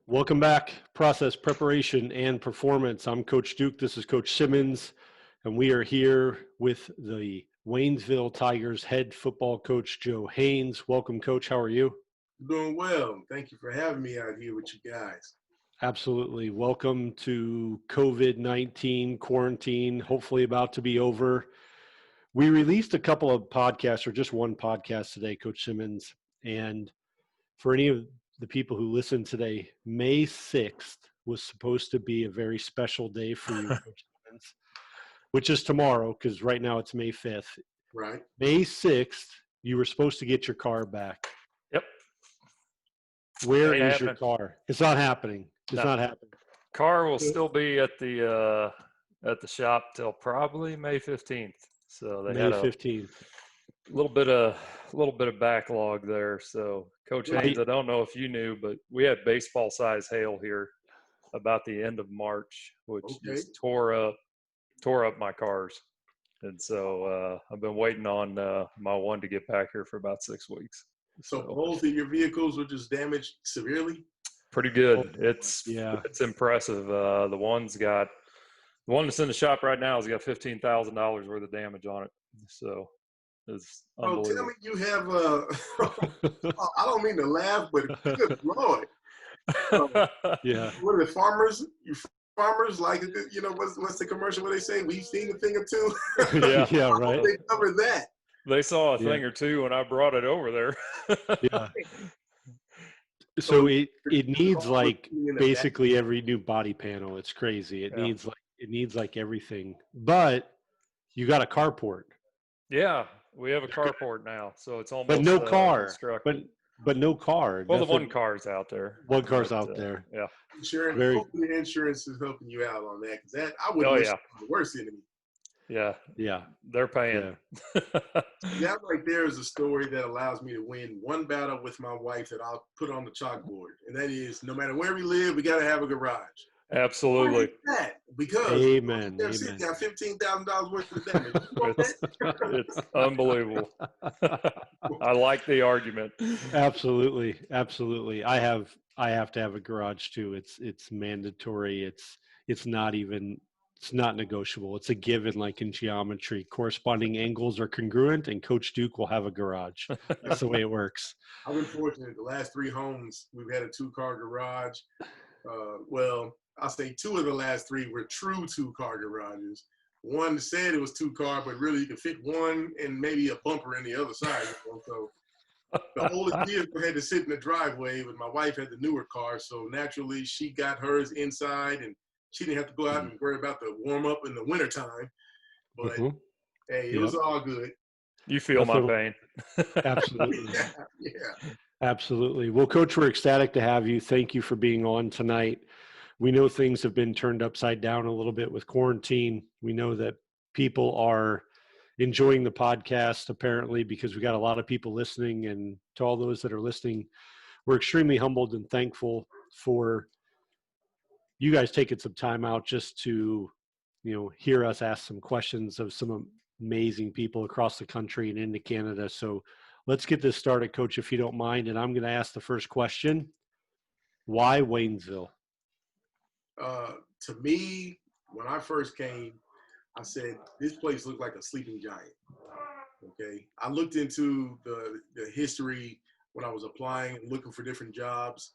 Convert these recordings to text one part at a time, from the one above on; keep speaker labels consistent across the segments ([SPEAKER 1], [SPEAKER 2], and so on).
[SPEAKER 1] Welcome back, Process, Preparation, and Performance. I'm Coach Duke. This is Coach Simmons, and we are here with the Waynesville Tigers head football coach, Joe Haynes. Welcome, Coach. How are you?
[SPEAKER 2] Doing well. Thank you for having me out here with you guys.
[SPEAKER 1] Absolutely. Welcome to COVID-19 quarantine, hopefully about to be over. We released a couple of podcasts, or just one podcast today, Coach Simmons, and for any of the people who listen today, May 6th was supposed to be a very special day for you, Coach Simmons, which is tomorrow because right now it's May 5th.
[SPEAKER 2] Right.
[SPEAKER 1] May 6th, you were supposed to get your car back.
[SPEAKER 3] Yep.
[SPEAKER 1] Where is your car? It's not happening. It's not happening.
[SPEAKER 3] Car will still be at the shop till probably May 15th. So they
[SPEAKER 1] May
[SPEAKER 3] had
[SPEAKER 1] 15th.
[SPEAKER 3] little bit of backlog there. So Coach Haynes, I don't know if you knew, but we had baseball size hail here about the end of March, which just tore up my cars. And so I've been waiting on my one to get back here for about 6 weeks.
[SPEAKER 2] So both of your vehicles were just damaged severely?
[SPEAKER 3] Pretty good. It's impressive. The one that's in the shop right now has got $15,000 worth of damage on it. So it's unbelievable.
[SPEAKER 2] Oh, tell me you have I don't mean to laugh, but good Lord.
[SPEAKER 1] Yeah.
[SPEAKER 2] What are the farmers? You farmers like, what's the commercial where they say we've seen a thing or two?
[SPEAKER 1] Yeah, right.
[SPEAKER 2] They cover that.
[SPEAKER 3] They saw a thing or two when I brought it over there.
[SPEAKER 1] Yeah. So it needs like basically every new body panel. It's crazy. It needs like everything. But you got a carport.
[SPEAKER 3] Yeah, we have a carport now, so it's almost
[SPEAKER 1] but no car. But no car.
[SPEAKER 3] Well, the one car's out there.
[SPEAKER 1] One car's out there.
[SPEAKER 3] Yeah.
[SPEAKER 2] Insurance. Hopefully the insurance is helping you out on that, because I wouldn't wish the worst enemy.
[SPEAKER 3] Yeah.
[SPEAKER 1] Yeah.
[SPEAKER 3] They're paying.
[SPEAKER 2] Yeah. That right there is a story that allows me to win one battle with my wife that I'll put on the chalkboard. And that is, no matter where we live, we got to have a garage.
[SPEAKER 3] Absolutely.
[SPEAKER 2] That? Because
[SPEAKER 1] Amen.
[SPEAKER 2] got $15,000 worth of damage.
[SPEAKER 3] It's unbelievable. I like the argument.
[SPEAKER 1] Absolutely. Absolutely. I have to have a garage too. It's mandatory. It's not negotiable. It's a given, like in geometry. Corresponding angles are congruent, and Coach Duke will have a garage. That's the way it works.
[SPEAKER 2] I've been fortunate. The last 3 homes, we've had a 2-car garage. Well, I'll say 2 of the last 3 were true 2-car garages. One said it was 2-car, but really you could fit one and maybe a bumper in the other side. So the oldest vehicle had to sit in the driveway, but my wife had the newer car. So naturally, she got hers inside, and she didn't have to go out and worry about the warm up in the wintertime. But hey, it was all good.
[SPEAKER 3] You feel my pain.
[SPEAKER 1] Absolutely.
[SPEAKER 2] Yeah.
[SPEAKER 1] Absolutely. Well, Coach, we're ecstatic to have you. Thank you for being on tonight. We know things have been turned upside down a little bit with quarantine. We know that people are enjoying the podcast, apparently, because we got a lot of people listening. And to all those that are listening, we're extremely humbled and thankful for you guys taking some time out just to, hear us ask some questions of some amazing people across the country and into Canada. So let's get this started, Coach, if you don't mind. And I'm going to ask the first question. Why Waynesville?
[SPEAKER 2] To me, when I first came, I said, this place looked like a sleeping giant. Okay. I looked into the history when I was applying and looking for different jobs.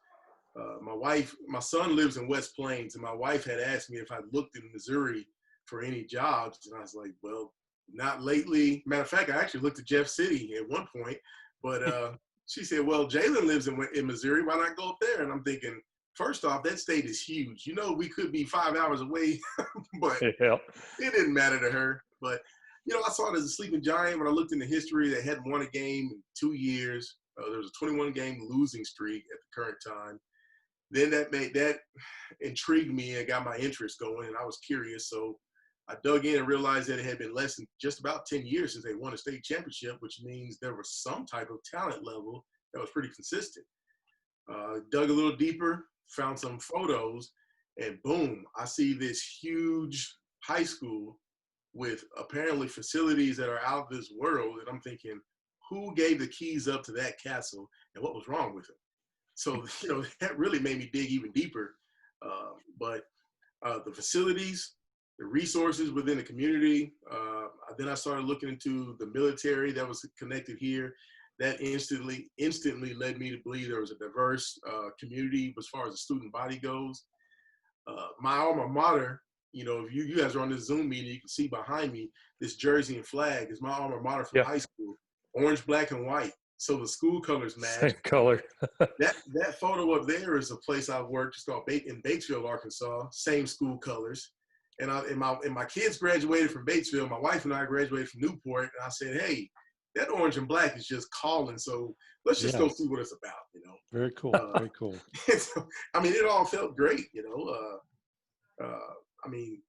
[SPEAKER 2] My son lives in West Plains, and my wife had asked me if I'd looked in Missouri for any jobs. And I was like, well, not lately. Matter of fact, I actually looked at Jeff City at one point, but she said, well, Jalen lives in Missouri. Why not go up there? And I'm thinking, first off, that state is huge. We could be 5 hours away, but it didn't matter to her. But, I saw it as a sleeping giant. When I looked into history, they hadn't won a game in 2 years. There was a 21-game losing streak at the current time. Then that intrigued me and got my interest going, and I was curious. So I dug in and realized that it had been less than just about 10 years since they won a state championship, which means there was some type of talent level that was pretty consistent. Dug a little deeper, found some photos, and boom, I see this huge high school with apparently facilities that are out of this world. And I'm thinking, who gave the keys up to that castle and what was wrong with it? So, that really made me dig even deeper. But the facilities, the resources within the community. Then I started looking into the military that was connected here. That instantly led me to believe there was a diverse community as far as the student body goes. My alma mater, if you guys are on this Zoom meeting, you can see behind me this jersey and flag is my alma mater from
[SPEAKER 3] Yeah.
[SPEAKER 2] high school, orange, black, and white. So the school colors match.
[SPEAKER 3] Same color.
[SPEAKER 2] That photo up there is a place I worked. It's called in Batesville, Arkansas. Same school colors. And my kids graduated from Batesville. My wife and I graduated from Newport. And I said, hey, that orange and black is just calling. So let's just go see what it's about,
[SPEAKER 1] Very cool. Very cool.
[SPEAKER 2] So, it all felt great,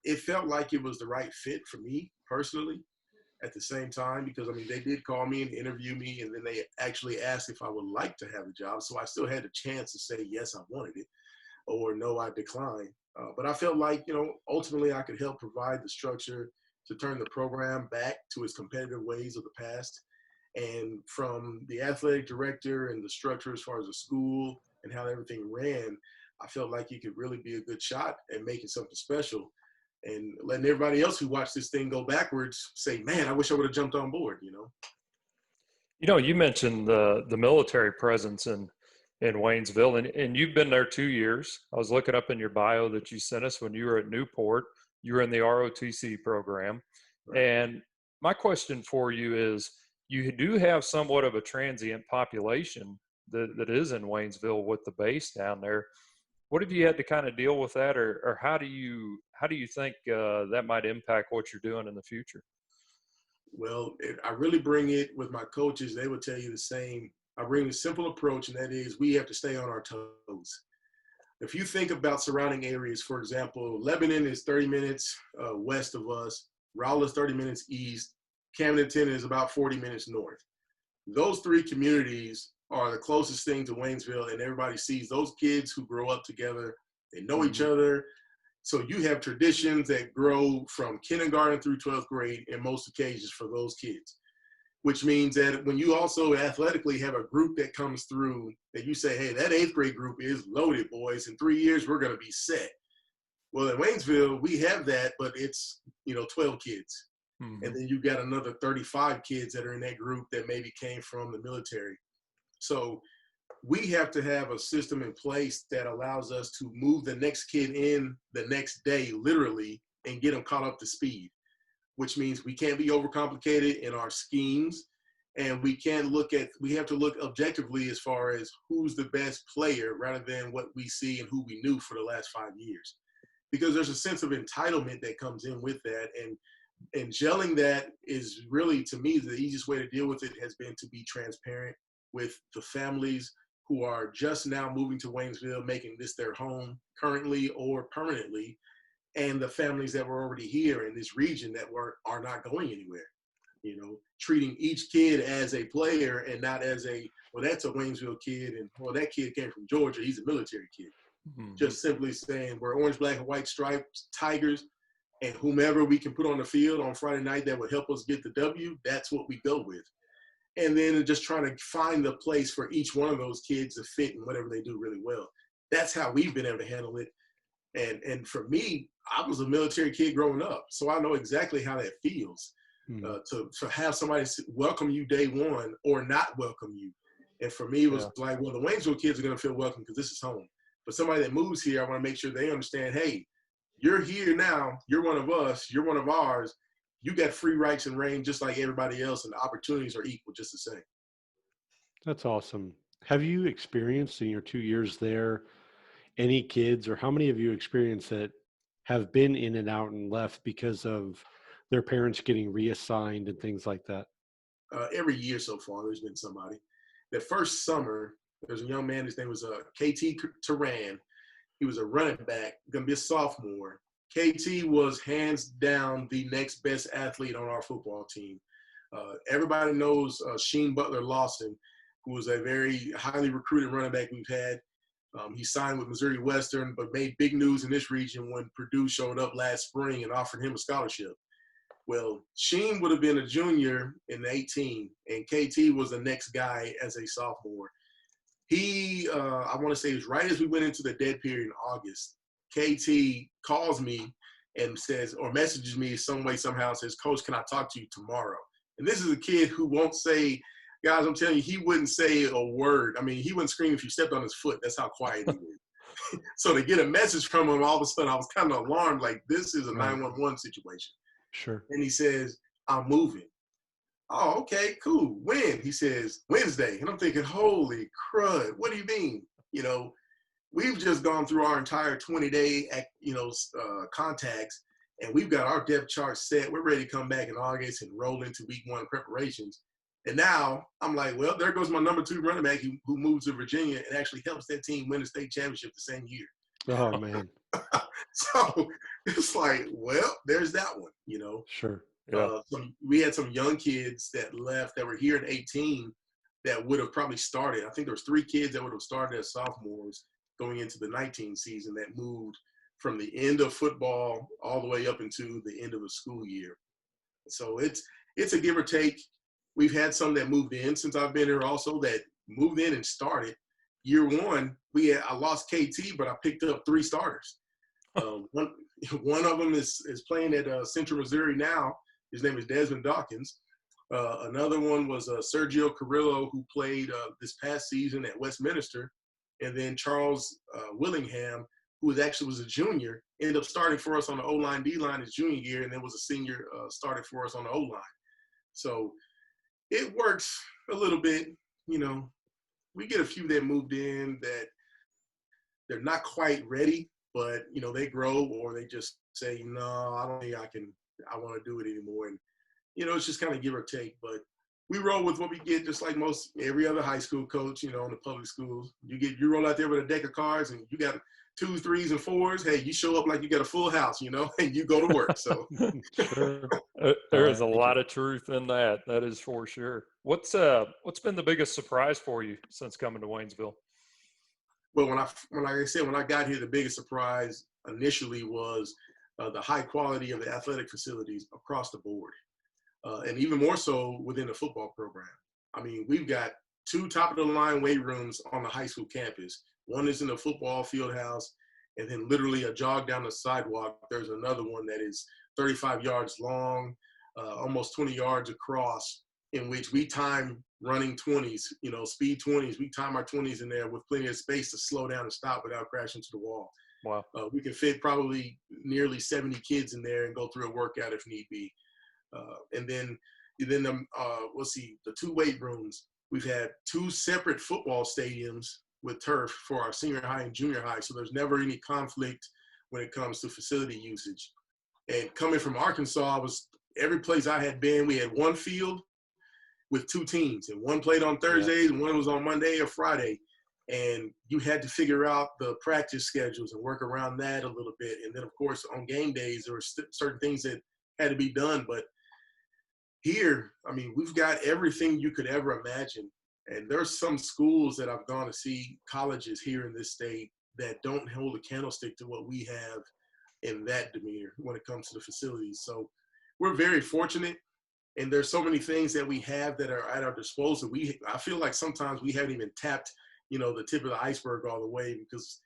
[SPEAKER 2] it felt like it was the right fit for me personally at the same time, because they did call me and interview me, and then they actually asked if I would like to have the job. So I still had a chance to say, yes, I wanted it, or no, I declined. But I felt like, ultimately I could help provide the structure to turn the program back to its competitive ways of the past. And from the athletic director and the structure as far as the school and how everything ran, I felt like it could really be a good shot at making something special and letting everybody else who watched this thing go backwards say, man, I wish I would have jumped on board,
[SPEAKER 3] You mentioned the military presence in Waynesville, and you've been there 2 years. I was looking up in your bio that you sent us when you were at Newport. You were in the ROTC program.
[SPEAKER 2] Right.
[SPEAKER 3] And my question for you is, you do have somewhat of a transient population that is in Waynesville with the base down there. What have you had to kind of deal with that, or how do you think that might impact what you're doing in the future?
[SPEAKER 2] Well, I really bring it with my coaches. They would tell you the same. I bring a simple approach, and that is we have to stay on our toes. If you think about surrounding areas, for example, Lebanon is 30 minutes west of us. Raleigh is 30 minutes east. Camdenton is about 40 minutes north. Those three communities are the closest thing to Waynesville, and everybody sees those kids who grow up together. They know each other. So you have traditions that grow from kindergarten through 12th grade in most occasions for those kids, which means that when you also athletically have a group that comes through that you say, hey, that 8th grade group is loaded, boys. In 3 years, we're going to be set. Well, in Waynesville, we have that, but it's, 12 kids. Mm-hmm. And then you got another 35 kids that are in that group that maybe came from the military. So we have to have a system in place that allows us to move the next kid in the next day, literally, and get them caught up to speed, which means we can't be overcomplicated in our schemes. And we have to look objectively as far as who's the best player rather than what we see and who we knew for the last 5 years. Because there's a sense of entitlement that comes in with that. And gelling that is really, to me, the easiest way to deal with it has been to be transparent with the families who are just now moving to Waynesville, making this their home currently or permanently, and the families that were already here in this region that are not going anywhere. Treating each kid as a player and not as well, that's a Waynesville kid, and well, that kid came from Georgia, he's a military kid. Mm-hmm. Just simply saying we're orange, black, and white stripes, Tigers, and whomever we can put on the field on Friday night that would help us get the W, that's what we go with. And then just trying to find the place for each one of those kids to fit in whatever they do really well. That's how we've been able to handle it. And for me, I was a military kid growing up, so I know exactly how that feels. To have somebody welcome you day one or not welcome you. And for me, it was like, well, the Waynesville kids are going to feel welcome because this is home. But somebody that moves here, I want to make sure they understand, hey, you're here now. You're one of us. You're one of ours. You got free rights and reign just like everybody else, and the opportunities are equal just the same.
[SPEAKER 1] That's awesome. Have you experienced in your 2 years there any kids, or how many of you experienced that have been in and out and left because of their parents getting reassigned and things like that?
[SPEAKER 2] Every year so far, there's been somebody. The first summer, there's a young man, his name was KT Turan. He was a running back, going to be a sophomore. KT was hands down the next best athlete on our football team. Everybody knows Sheen Butler Lawson, who was a very highly recruited running back we've had. He signed with Missouri Western, but made big news in this region when Purdue showed up last spring and offered him a scholarship. Well, Sheen would have been a junior in 18, and KT was the next guy as a sophomore. I want to say it was right as we went into the dead period in August. KT calls me and says, or messages me some way, somehow, says, "Coach, can I talk to you tomorrow?" And this is a kid who won't say, guys, I'm telling you, he wouldn't say a word. I mean, he wouldn't scream if you stepped on his foot. That's how quiet he is. So to get a message from him, all of a sudden, I was kind of alarmed, like, this is a 911 situation.
[SPEAKER 1] Sure.
[SPEAKER 2] And he says, "I'm moving." "Oh, okay, cool. When?" He says, "Wednesday." And I'm thinking, holy crud, what do you mean? You know, we've just gone through our entire 20-day, contacts, and we've got our depth chart set. We're ready to come back in August and roll into week 1 preparations. And now I'm like, well, there goes my number 2 running back who moves to Virginia and actually helps that team win the state championship the same year.
[SPEAKER 1] Oh, man.
[SPEAKER 2] So it's like, well, there's that one,
[SPEAKER 1] Sure.
[SPEAKER 3] Yeah.
[SPEAKER 2] We had some young kids that left that were here in 18 that would have probably started. I think there was 3 kids that would have started as sophomores going into the 19 season that moved from the end of football all the way up into the end of the school year. So it's a give or take. We've had some that moved in since I've been here also that moved in and started. Year 1, I lost KT, but I picked up 3 starters. One of them is playing at Central Missouri now. His name is Desmond Dawkins. Another one was Sergio Carrillo, who played this past season at Westminster. And then Charles Willingham, who was a junior, ended up starting for us on the O-line, D-line his junior year, and then was a senior, started for us on the O-line. So it works a little bit. We get a few that moved in that they're not quite ready, but, they grow or they just say, no, I don't think I want to do it anymore. And, it's just kind of give or take. But we roll with what we get, just like every other high school coach, in the public schools. You roll out there with a deck of cards and you got 2s, 3s, and 4s. Hey, you show up like you got a full house, and you go to work. So
[SPEAKER 3] Sure. There is a lot of truth in that. That is for sure. What's been the biggest surprise for you since coming to Waynesville?
[SPEAKER 2] Well, like I said, when I got here, the biggest surprise initially was the high quality of the athletic facilities across the board. And even more so within the football program. I mean, we've got 2 top-of-the-line weight rooms on the high school campus. One is in the football field house, and then literally a jog down the sidewalk, there's another one that is 35 yards long, almost 20 yards across, in which we time running 20s, speed 20s. We time our 20s in there with plenty of space to slow down and stop without crashing to the wall.
[SPEAKER 3] Wow.
[SPEAKER 2] We can fit probably nearly 70 kids in there and go through a workout if need be. And then the 2 weight rooms. We've had 2 separate football stadiums with turf for our senior high and junior high. So there's never any conflict when it comes to facility usage. And coming from Arkansas, every place I had been, we had 1 field with 2 teams, and one played on Thursdays and one was on Monday or Friday. And you had to figure out the practice schedules and work around that a little bit. And then, of course, on game days, there were certain things that had to be done. But here, I mean, we've got everything you could ever imagine. And there's some schools that I've gone to see, colleges here in this state, that don't hold a candlestick to what we have in that demeanor when it comes to the facilities. So we're very fortunate. And there's so many things that we have that are at our disposal. I feel like sometimes we haven't even tapped, the tip of the iceberg all the way, because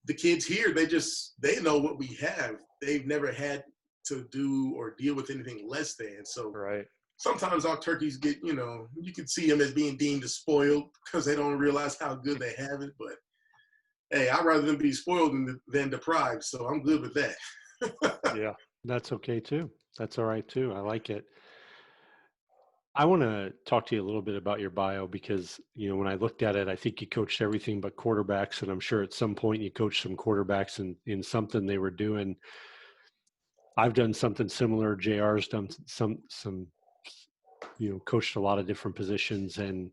[SPEAKER 2] the kids here, they know what we have. They've never had to do or deal with anything less than. So
[SPEAKER 3] right.
[SPEAKER 2] Sometimes our turkeys get, you can see them as being deemed as spoiled because they don't realize how good they have it. But hey, I'd rather them be spoiled than deprived. So I'm good with that.
[SPEAKER 3] Yeah.
[SPEAKER 1] That's okay too. That's all right too. I like it. I want to talk to you a little bit about your bio because, when I looked at it, I think you coached everything but quarterbacks. And I'm sure at some point you coached some quarterbacks in something they were doing. I've done something similar. JR's done some, coached a lot of different positions. And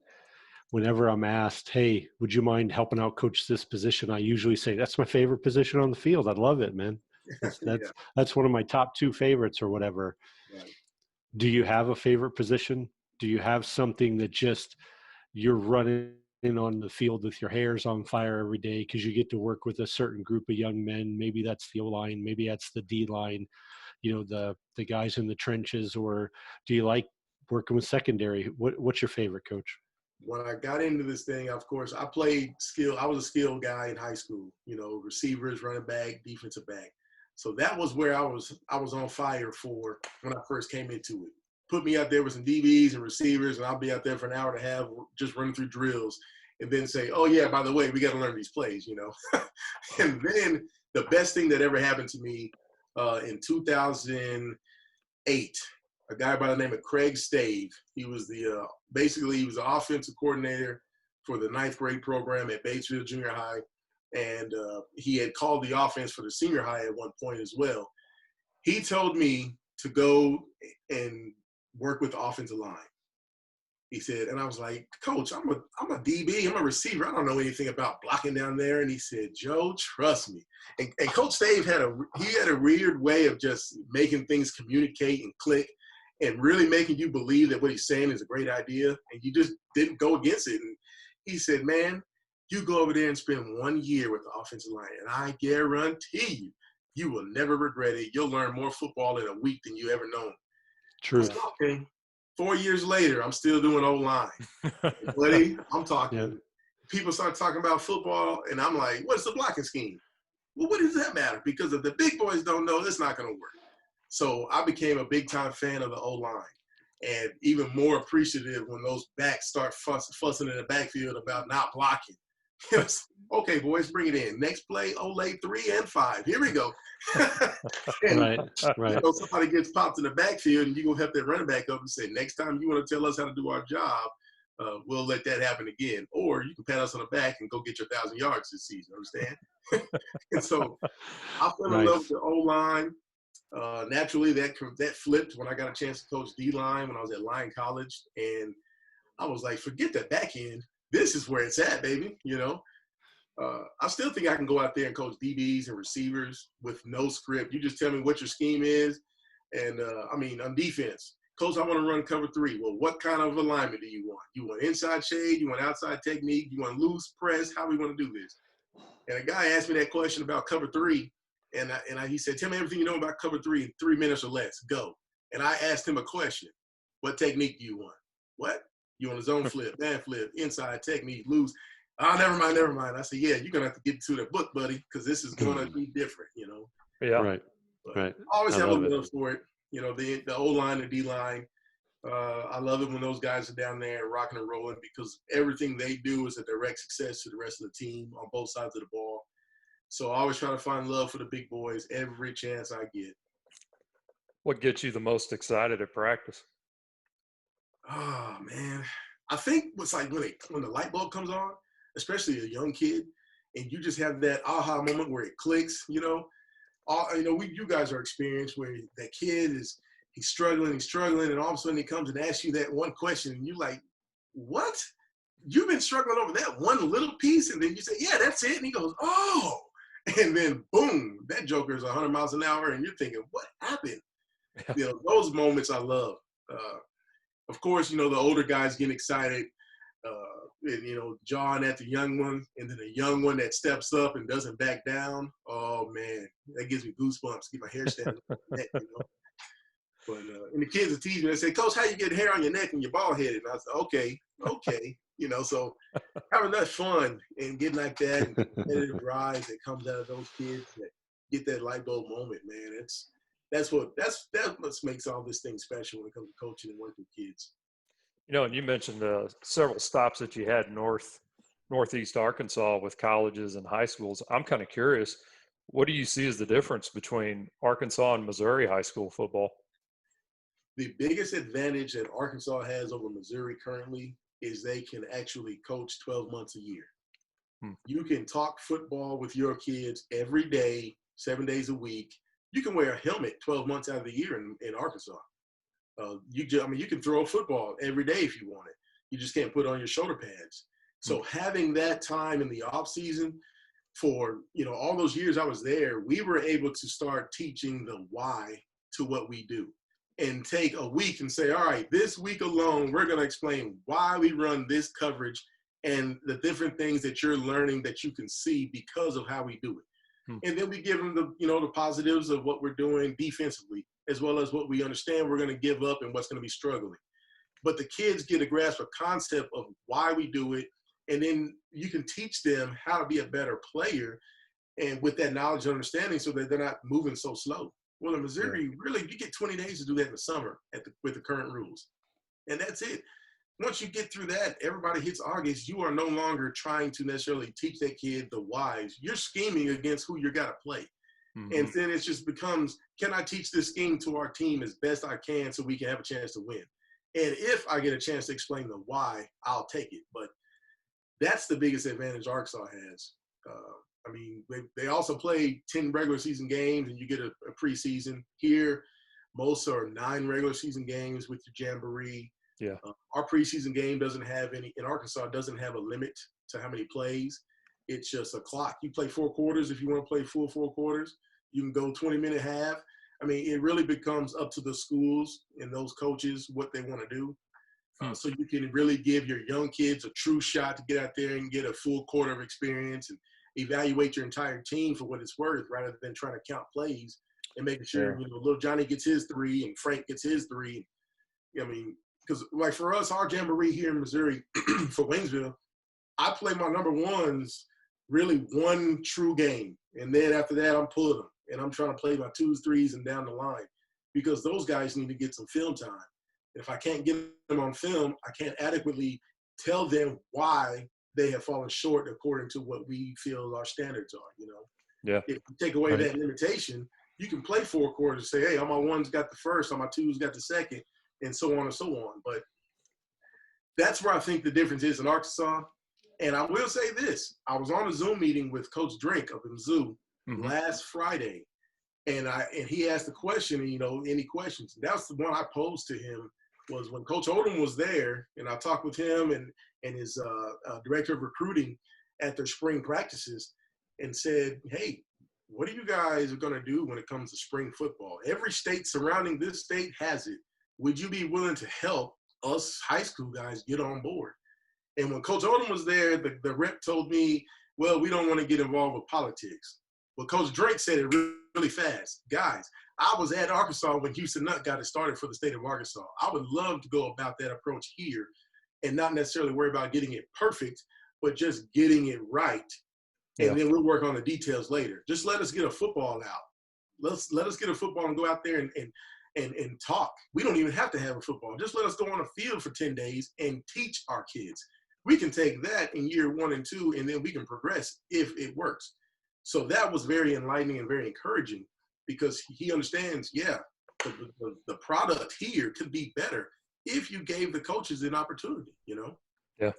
[SPEAKER 1] whenever I'm asked, hey, would you mind helping out coach this position? I usually say, that's my favorite position on the field. I love it, man. That's one of my top 2 favorites or whatever.
[SPEAKER 2] Right.
[SPEAKER 1] Do you have a favorite position? Do you have something that just you're running on the field with your hairs on fire every day because you get to work with a certain group of young men? Maybe that's the O-line, maybe that's the D-line, the guys in the trenches, or do you like working with secondary? What's your favorite, Coach?
[SPEAKER 2] when I got into this thing, of course, I played skill. I was a skill guy in high school, receivers, running back, defensive back. So that was where I was on fire for when I first came into it. Put me out there with some DBs and receivers, and I'll be out there for an hour and a half just running through drills and then say, oh, yeah, by the way, we got to learn these plays, And then the best thing that ever happened to me in 2008, a guy by the name of Craig Stave. He was the offensive coordinator for the 9th grade program at Batesville Junior High. And he had called the offense for the senior high at one point as well. He told me to go and work with the offensive line. He said, and I was like, Coach, I'm a DB, I'm a receiver. I don't know anything about blocking down there. And he said, Joe, trust me. And Coach Stave had a weird way of just making things communicate and click and really making you believe that what he's saying is a great idea. And you just didn't go against it. And he said, man, you go over there and spend 1 year with the offensive line, and I guarantee you will never regret it. You'll learn more football in a week than you ever known.
[SPEAKER 1] True.
[SPEAKER 2] Said, okay. 4 years later, I'm still doing O-line. Buddy, I'm talking. Yeah. People start talking about football, and I'm like, what's the blocking scheme? Well, what does that matter? Because if the big boys don't know, it's not going to work. So I became a big-time fan of the O-line. And even more appreciative when those backs start fussing in the backfield about not blocking. Yes. Okay, boys, bring it in. Next play, Olay 3 and 5. Here we go. And,
[SPEAKER 1] right.
[SPEAKER 2] Somebody gets popped in the backfield, and you go help that running back up and say, next time you want to tell us how to do our job, we'll let that happen again. Or you can pat us on the back and go get your 1,000 yards this season. Understand? And so I fell in love with the O-line. Naturally, that flipped when I got a chance to coach D-line when I was at Lyon College. And I was like, forget the back end. This is where it's at, baby, I still think I can go out there and coach DBs and receivers with no script. You just tell me what your scheme is. And, on defense, Coach, I want to run cover 3. Well, what kind of alignment do you want? You want inside shade? You want outside technique? You want loose press? How we want to do this? And a guy asked me that question about cover 3. And he said, tell me everything you know about cover 3 in 3 minutes or less. Go. And I asked him a question. What technique do you want? What? You want a zone flip, man flip, inside technique, loose. Oh, never mind. I said, yeah, you're going to have to get to the book, buddy, because this is going to be different,
[SPEAKER 1] Yeah. Right.
[SPEAKER 2] But
[SPEAKER 1] right.
[SPEAKER 2] I always have a love for it. The O-line, the D-line. I love it when those guys are down there rocking and rolling because everything they do is a direct success to the rest of the team on both sides of the ball. So I always try to find love for the big boys every chance I get.
[SPEAKER 3] What gets you the most excited at practice?
[SPEAKER 2] Oh, man. I think it's like when the light bulb comes on, especially a young kid, and you just have that aha moment where it clicks, you guys are experienced where that kid he's struggling, and all of a sudden he comes and asks you that one question, and you're like, what? You've been struggling over that one little piece? And then you say, yeah, that's it. And he goes, oh. And then, boom, that joker is 100 miles an hour, and you're thinking, what happened? Those moments I love. Of course, the older guys getting excited, and, jawing at the young one, and then the young one that steps up and doesn't back down. Oh, man, that gives me goosebumps, get my hair standing on my neck, But and the kids will tease me. They say, Coach, how you get hair on your neck and you're bald-headed? And I said, okay. So having that fun and getting like that and the competitive rise that comes out of those kids that get that light bulb moment, man, that's what makes all this thing special when it comes to coaching and working with kids.
[SPEAKER 3] And you mentioned several stops that you had northeast Arkansas with colleges and high schools. I'm kind of curious, what do you see as the difference between Arkansas and Missouri high school football?
[SPEAKER 2] The biggest advantage that Arkansas has over Missouri currently is they can actually coach 12 months a year. You can talk football with your kids every day, 7 days a week. You can wear a helmet 12 months out of the year in Arkansas. You can throw a football every day if you want it. You just can't put on your shoulder pads. So having that time in the off season for, all those years I was there, we were able to start teaching the why to what we do and take a week and say, all right, this week alone, we're going to explain why we run this coverage and the different things that you're learning that you can see because of how we do it. And then we give them the positives of what we're doing defensively, as well as what we understand we're going to give up and what's going to be struggling. but the kids get a grasp of concept of why we do it. And then you can teach them how to be a better player and with that knowledge and understanding so that they're not moving so slow. Well, in Missouri, really, you get 20 days to do that in the summer with the current rules. And that's it. Once you get through that, everybody hits August. You are no longer trying to necessarily teach that kid the whys. You're scheming against who you're got to play. Mm-hmm. And then it just becomes, can I teach this scheme to our team as best I can so we can have a chance to win? And if I get a chance to explain the why, I'll take it. But that's the biggest advantage Arkansas has. I mean, they also play 10 regular season games, and you get a preseason. Here, most are 9 regular season games with the Jamboree.
[SPEAKER 3] Yeah.
[SPEAKER 2] Our preseason game doesn't have any – in Arkansas, doesn't have a limit to how many plays. It's just a clock. You play 4 quarters if you want to play full 4 quarters. You can go 20-minute half. I mean, it really becomes up to the schools and those coaches what they want to do. So you can really give your young kids a true shot to get out there and get a full quarter of experience and evaluate your entire team for what it's worth rather than trying to count plays and making sure, little Johnny gets his 3 and Frank gets his 3. I mean, because like for us, our Jamboree here in Missouri for Waynesville, I play my number ones really one true game. And then after that, I'm pulling them. And I'm trying to play my 2s, 3s, and down the line because those guys need to get some film time. If I can't get them on film, I can't adequately tell them why they have fallen short according to what we feel our standards are,
[SPEAKER 3] Yeah.
[SPEAKER 2] If you take away that limitation, you can play 4 quarters and say, hey, all my 1s got the first, all my 2s got the second, and so on and so on. But that's where I think the difference is in Arkansas. And I will say this. I was on a Zoom meeting with Coach Drink up in Mizzou last Friday, and he asked a question, and, any questions. That's the one I posed to him was when Coach Odom was there, and I talked with him and his director of recruiting at their spring practices and said, hey, what are you guys going to do when it comes to spring football? Every state surrounding this state has it. Would you be willing to help us high school guys get on board? And when Coach Odom was there, the rep told me, well, we don't want to get involved with politics. But Coach Drake said it really fast. Guys, I was at Arkansas when Houston Nutt got it started for the state of Arkansas. I would love to go about that approach here and not necessarily worry about getting it perfect, but just getting it right. And then we'll work on the details later. Just let us get a football out. Let us get a football and go out there and talk. We don't even have to have a football. Just let us go on a field for 10 days and teach our kids. We can take that in year 1 and 2, and then we can progress if it works. So that was very enlightening and very encouraging because he understands, the product here could be better if you gave the coaches an opportunity,
[SPEAKER 1] Yeah.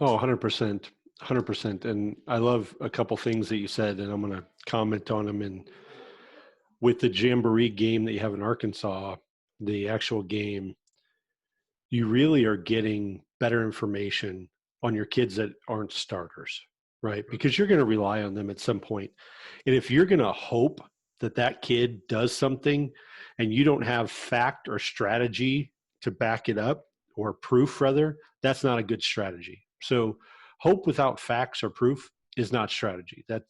[SPEAKER 1] Oh, 100%. 100%. And I love a couple things that you said, and I'm going to comment on them. And with the Jamboree game that you have in Arkansas, the actual game, you really are getting better information on your kids that aren't starters, right? Because you're going to rely on them at some point. And if you're going to hope that kid does something and you don't have fact or strategy to back it up, or proof rather, that's not a good strategy. So hope without facts or proof is not strategy. That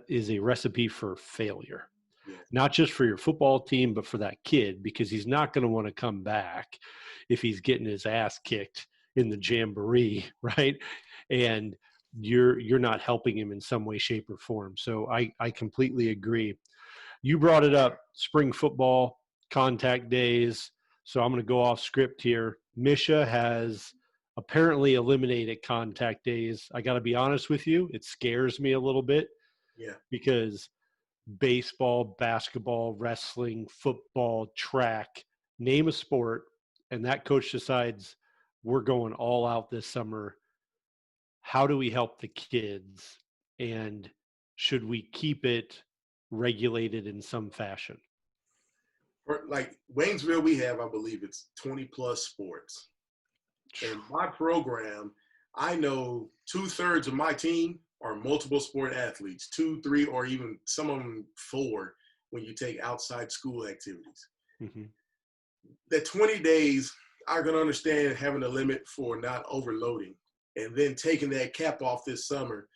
[SPEAKER 1] is a recipe for failure. Not just for your football team, but for that kid, because he's not going to want to come back if he's getting his ass kicked in the Jamboree, right? And you're not helping him in some way, shape, or form. So I completely agree. You brought it up, spring football, contact days. So I'm going to go off script here. Misha has apparently eliminated contact days. I got to be honest with you. It scares me a little bit.
[SPEAKER 2] Yeah.
[SPEAKER 1] Because baseball, basketball, wrestling, football, track, name a sport, and that coach decides we're going all out this summer. How do we help the kids? And should we keep it regulated in some fashion?
[SPEAKER 2] Like Waynesville, we have, I believe it's 20 plus sports. And my program, I know 2/3 of my team are multiple sport athletes, 2, 3, or even some of them 4 when you take outside school activities. Mm-hmm. That 20 days, I can understand having a limit for not overloading and then taking that cap off this summer.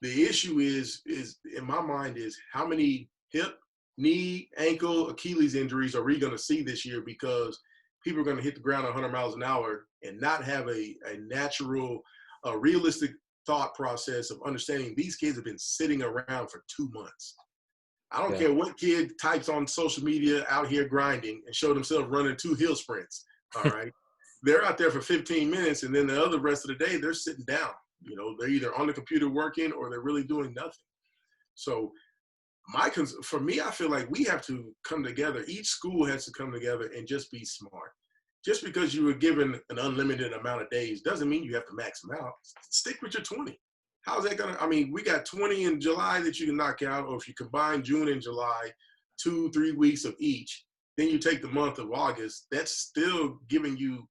[SPEAKER 2] The issue is in my mind is how many hip, knee, ankle, Achilles injuries are we going to see this year because people are going to hit the ground 100 miles an hour and not have a natural, realistic thought process of understanding these kids have been sitting around for 2 months. I don't care what kid types on social media out here grinding and show themselves running 2 hill sprints. All right. They're out there for 15 minutes, and then the rest of the day, they're sitting down. You know, they're either on the computer working or they're really doing nothing. So for me, I feel like we have to come together. Each school has to come together and just be smart. Just because you were given an unlimited amount of days doesn't mean you have to max them out. Stick with your 20. How's that going to – I mean, we got 20 in July that you can knock out, or if you combine June and July, 2-3 weeks of each, then you take the month of August, that's still giving you,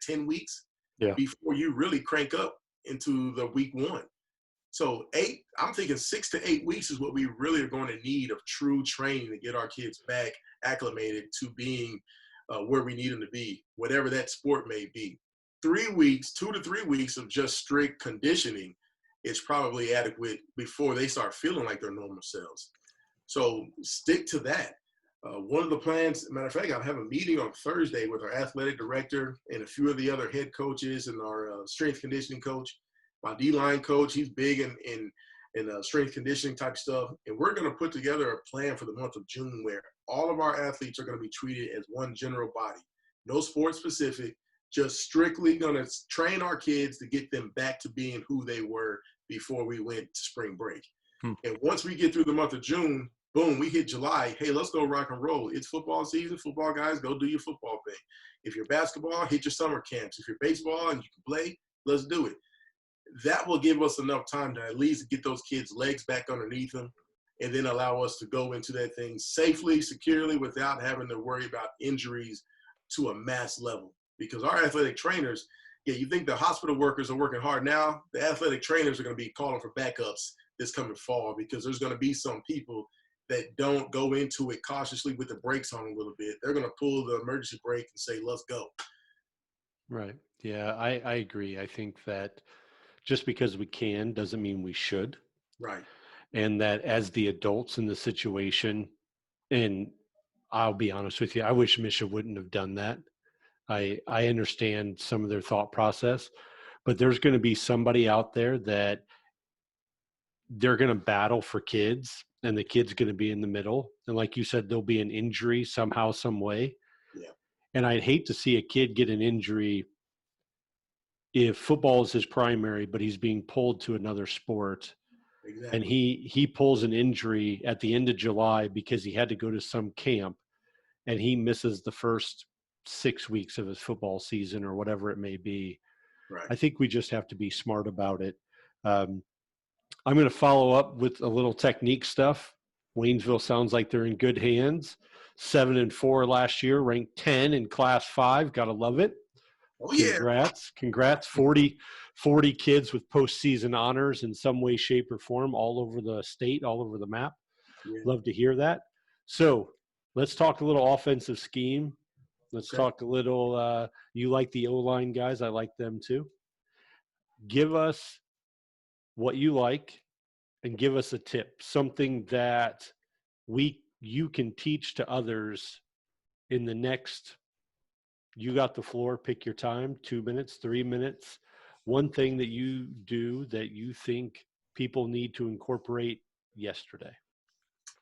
[SPEAKER 2] 10 weeks?
[SPEAKER 3] Yeah.
[SPEAKER 2] Before you really crank up into the week 1. So I'm thinking 6 to 8 weeks is what we really are going to need of true training to get our kids back acclimated to being where we need them to be, whatever that sport may be. 3 weeks, 2 to 3 weeks of just strict conditioning is probably adequate before they start feeling like their normal selves. So stick to that. One of the plans, matter of fact, I'll have a meeting on Thursday with our athletic director and a few of the other head coaches and our strength conditioning coach. My D-line coach, he's big in strength conditioning type stuff. And we're going to put together a plan for the month of June where all of our athletes are going to be treated as one general body. No sport specific, just strictly going to train our kids to get them back to being who they were before we went to spring break. And once we get through the month of June, boom, we hit July. Hey, let's go rock and roll. It's football season. Football guys, go do your football thing. If you're basketball, hit your summer camps. If you're baseball and you can play, let's do it. That will give us enough time to at least get those kids' legs back underneath them and then allow us to go into that thing safely, securely, without having to worry about injuries to a mass level. Because our athletic trainers, you think the hospital workers are working hard now, the athletic trainers are going to be calling for backups this coming fall because there's going to be some people that don't go into it cautiously with the brakes on a little bit. They're going to pull the emergency brake and say, let's go.
[SPEAKER 1] Right. Yeah, I agree. I think that just because we can doesn't mean we should.
[SPEAKER 2] Right.
[SPEAKER 1] And that as the adults in the situation, and I'll be honest with you, I wish Misha wouldn't have done that. I understand some of their thought process, but there's going to be somebody out there that they're going to battle for kids, and the kid's going to be in the middle. And like you said, there'll be an injury somehow, some way.
[SPEAKER 2] Yeah.
[SPEAKER 1] And I'd hate to see a kid get an injury if football is his primary, but he's being pulled to another sport.
[SPEAKER 2] Exactly.
[SPEAKER 1] And he pulls an injury at the end of July because he had to go to some camp, and he misses the first 6 weeks of his football season or whatever it may be.
[SPEAKER 2] Right.
[SPEAKER 1] I think we just have to be smart about it. I'm going to follow up with a little technique stuff. Waynesville sounds like they're in good hands. 7-4 last year, ranked 10 in Class 5. Got to love it.
[SPEAKER 2] Oh, yeah.
[SPEAKER 1] Congrats. 40 kids with postseason honors in some way, shape, or form all over the state, all over the map.
[SPEAKER 2] Yeah.
[SPEAKER 1] Love to hear that. So let's talk a little offensive scheme. Let's talk a little you like the O-line guys. I like them too. Give us what you like and give us a tip, something that you can teach to others in the next. You got the floor, pick your time, 2 minutes, 3 minutes. One thing that you do that you think people need to incorporate yesterday.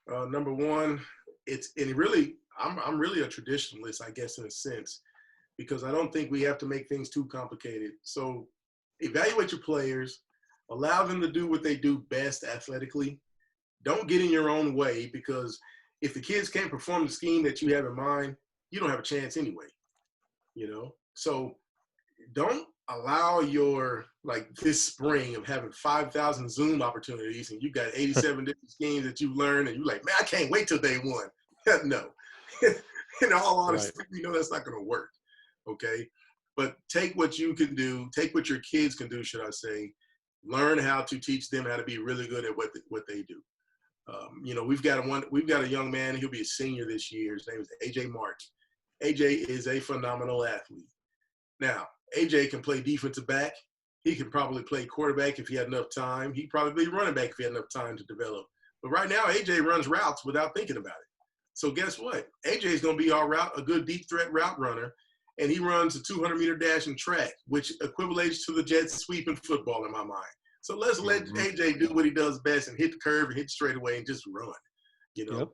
[SPEAKER 2] Number one, I'm really a traditionalist, I guess, in a sense, because I don't think we have to make things too complicated. So evaluate your players, allow them to do what they do best athletically. Don't get in your own way, because if the kids can't perform the scheme that you have in mind, you don't have a chance anyway. You know, so don't allow this spring of having 5,000 Zoom opportunities and you got 87 different schemes that you've learned and you're like, man, I can't wait till day one. No. In all honesty, right. We know that's not going to work. Okay. But take what you can do, take what your kids can do, should I say, learn how to teach them how to be really good at what they do. We've got a young man, he'll be a senior this year. His name is AJ Marks. AJ is a phenomenal athlete. Now, AJ can play defensive back. He can probably play quarterback if he had enough time. He'd probably be running back if he had enough time to develop. But right now, AJ runs routes without thinking about it. So guess what? AJ is going to be a good deep threat route runner. and he runs a 200-meter dash in track, which equivalates to the jet sweep in football in my mind. So let's let AJ do what he does best and hit the curve and hit straightaway and just run.
[SPEAKER 1] Yep.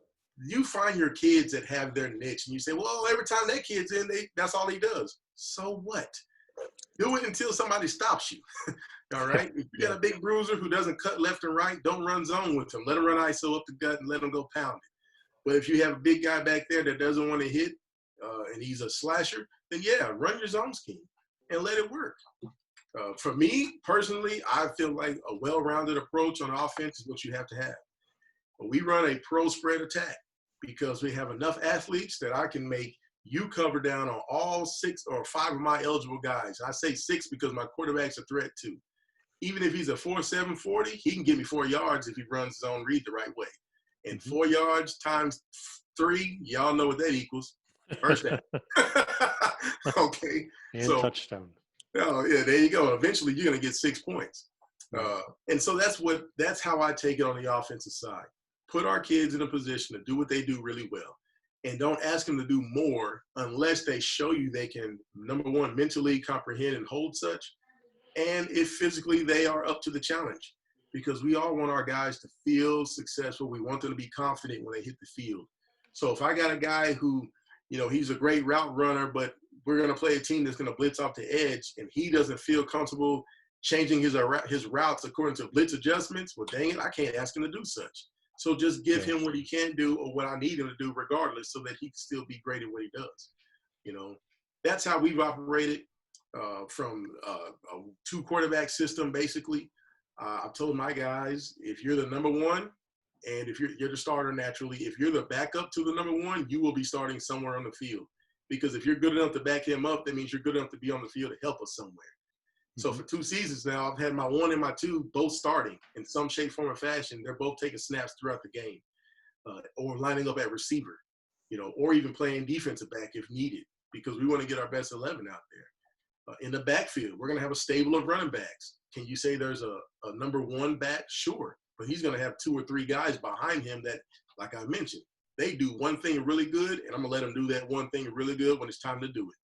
[SPEAKER 2] You find your kids that have their niche, and you say, well, every time that kid's in, that's all he does. So what? Do it until somebody stops you. All right? If you got a big bruiser who doesn't cut left and right, don't run zone with him. Let him run ISO up the gut and let him go pound it. But if you have a big guy back there that doesn't want to hit and he's a slasher, then yeah, run your zone scheme and let it work. For me, personally, I feel like a well-rounded approach on offense is what you have to have. But we run a pro spread attack because we have enough athletes that I can make you cover down on all 6 or 5 of my eligible guys. I say 6 because my quarterback's a threat too. Even if he's a 4.7 40, he can give me 4 yards if he runs his own read the right way. And 4 yards times 3, y'all know what that equals. First down. Okay.
[SPEAKER 1] And touchdown.
[SPEAKER 2] Oh, yeah, there you go. Eventually, you're going to get 6 points. And so that's how I take it on the offensive side. Put our kids in a position to do what they do really well. And don't ask them to do more unless they show you they can, number one, mentally comprehend and hold such, and if physically they are up to the challenge. Because we all want our guys to feel successful. We want them to be confident when they hit the field. So if I got a guy who, he's a great route runner, but we're going to play a team that's going to blitz off the edge, and he doesn't feel comfortable changing his routes according to blitz adjustments, well, dang it, I can't ask him to do such. So just give him what he can do or what I need him to do regardless so that he can still be great at what he does. That's how we've operated from a 2-quarterback system, basically. I've told my guys, if you're the number one and if you're the starter naturally, if you're the backup to the number one, you will be starting somewhere on the field. Because if you're good enough to back him up, that means you're good enough to be on the field to help us somewhere. So for 2 seasons now, I've had my 1 and my 2 both starting in some shape, form, or fashion. They're both taking snaps throughout the game or lining up at receiver, or even playing defensive back if needed because we want to get our best 11 out there. In the backfield, we're going to have a stable of running backs. Can you say there's a number 1 back? Sure. But he's going to have 2 or 3 guys behind him that, like I mentioned, they do one thing really good, and I'm going to let them do that one thing really good when it's time to do it.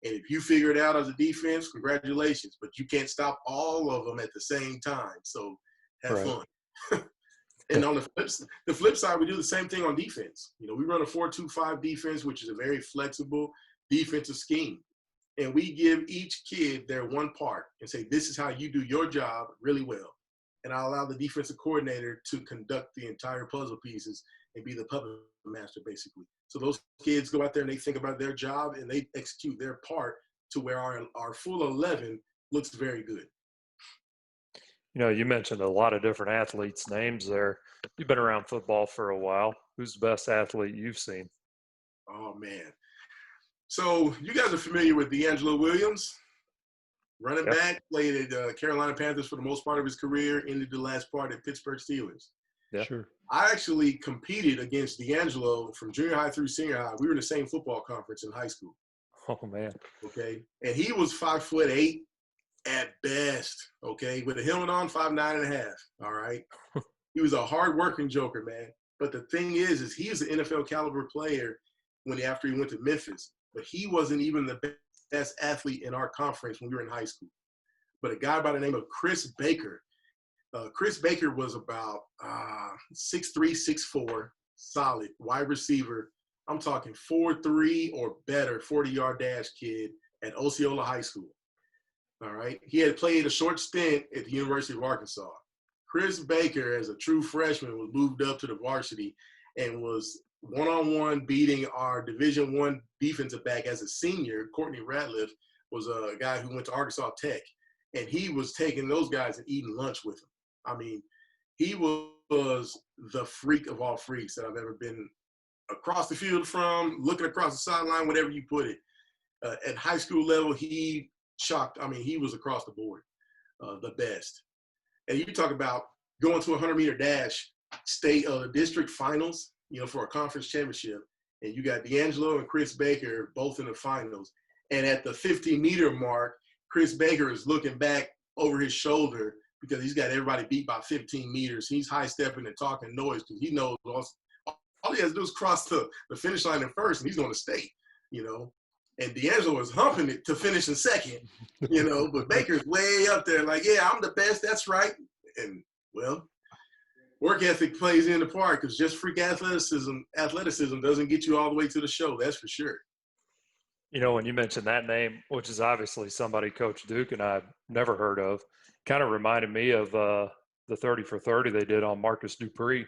[SPEAKER 2] And if you figure it out as a defense, congratulations. But you can't stop all of them at the same time. So have fun. And on the flip side, we do the same thing on defense. We run a 4-2-5 defense, which is a very flexible defensive scheme. And we give each kid their one part and say, this is how you do your job really well. And I allow the defensive coordinator to conduct the entire puzzle pieces and be the puppet master, basically. So those kids go out there and they think about their job and they execute their part to where our full 11 looks very good.
[SPEAKER 3] You mentioned a lot of different athletes' names there. You've been around football for a while. Who's the best athlete you've seen?
[SPEAKER 2] Oh, man. So you guys are familiar with D'Angelo Williams, running back, played at Carolina Panthers for the most part of his career, ended the last part at Pittsburgh Steelers.
[SPEAKER 3] Yeah,
[SPEAKER 1] sure.
[SPEAKER 2] I actually competed against D'Angelo from junior high through senior high. We were in the same football conference in high school.
[SPEAKER 3] Oh, man.
[SPEAKER 2] Okay. And he was 5'8" at best. Okay. With a helmet on, 5'9.5". All right. He was a hard-working joker, man. But the thing is he was an NFL caliber player after he went to Memphis. But he wasn't even the best athlete in our conference when we were in high school. But a guy by the name of Chris Baker. Chris Baker was about 6'3", 6'4", solid, wide receiver. I'm talking 4'3" or better, 40-yard dash kid at Osceola High School. All right. He had played a short stint at the University of Arkansas. Chris Baker, as a true freshman, was moved up to the varsity and was one-on-one beating our Division I defensive back as a senior. Courtney Ratliff was a guy who went to Arkansas Tech, and he was taking those guys and eating lunch with them. I mean, he was the freak of all freaks that I've ever been across the field from, looking across the sideline, whatever you put it. At high school level, he shocked. I mean, he was across the board, the best. And you talk about going to a 100-meter dash, state district finals, for a conference championship, and you got D'Angelo and Chris Baker both in the finals. And at the 50-meter mark, Chris Baker is looking back over his shoulder because he's got everybody beat by 15 meters. He's high-stepping and talking noise because he knows all he has to do is cross the finish line in first, and he's going to state, and D'Angelo was humping it to finish in second, but Baker's way up there like, yeah, I'm the best. That's right. And, well, work ethic plays into part because just freak athleticism doesn't get you all the way to the show. That's for sure.
[SPEAKER 3] When you mentioned that name, which is obviously somebody Coach Duke and I've never heard of, kind of reminded me of the 30 for 30 they did on Marcus Dupree,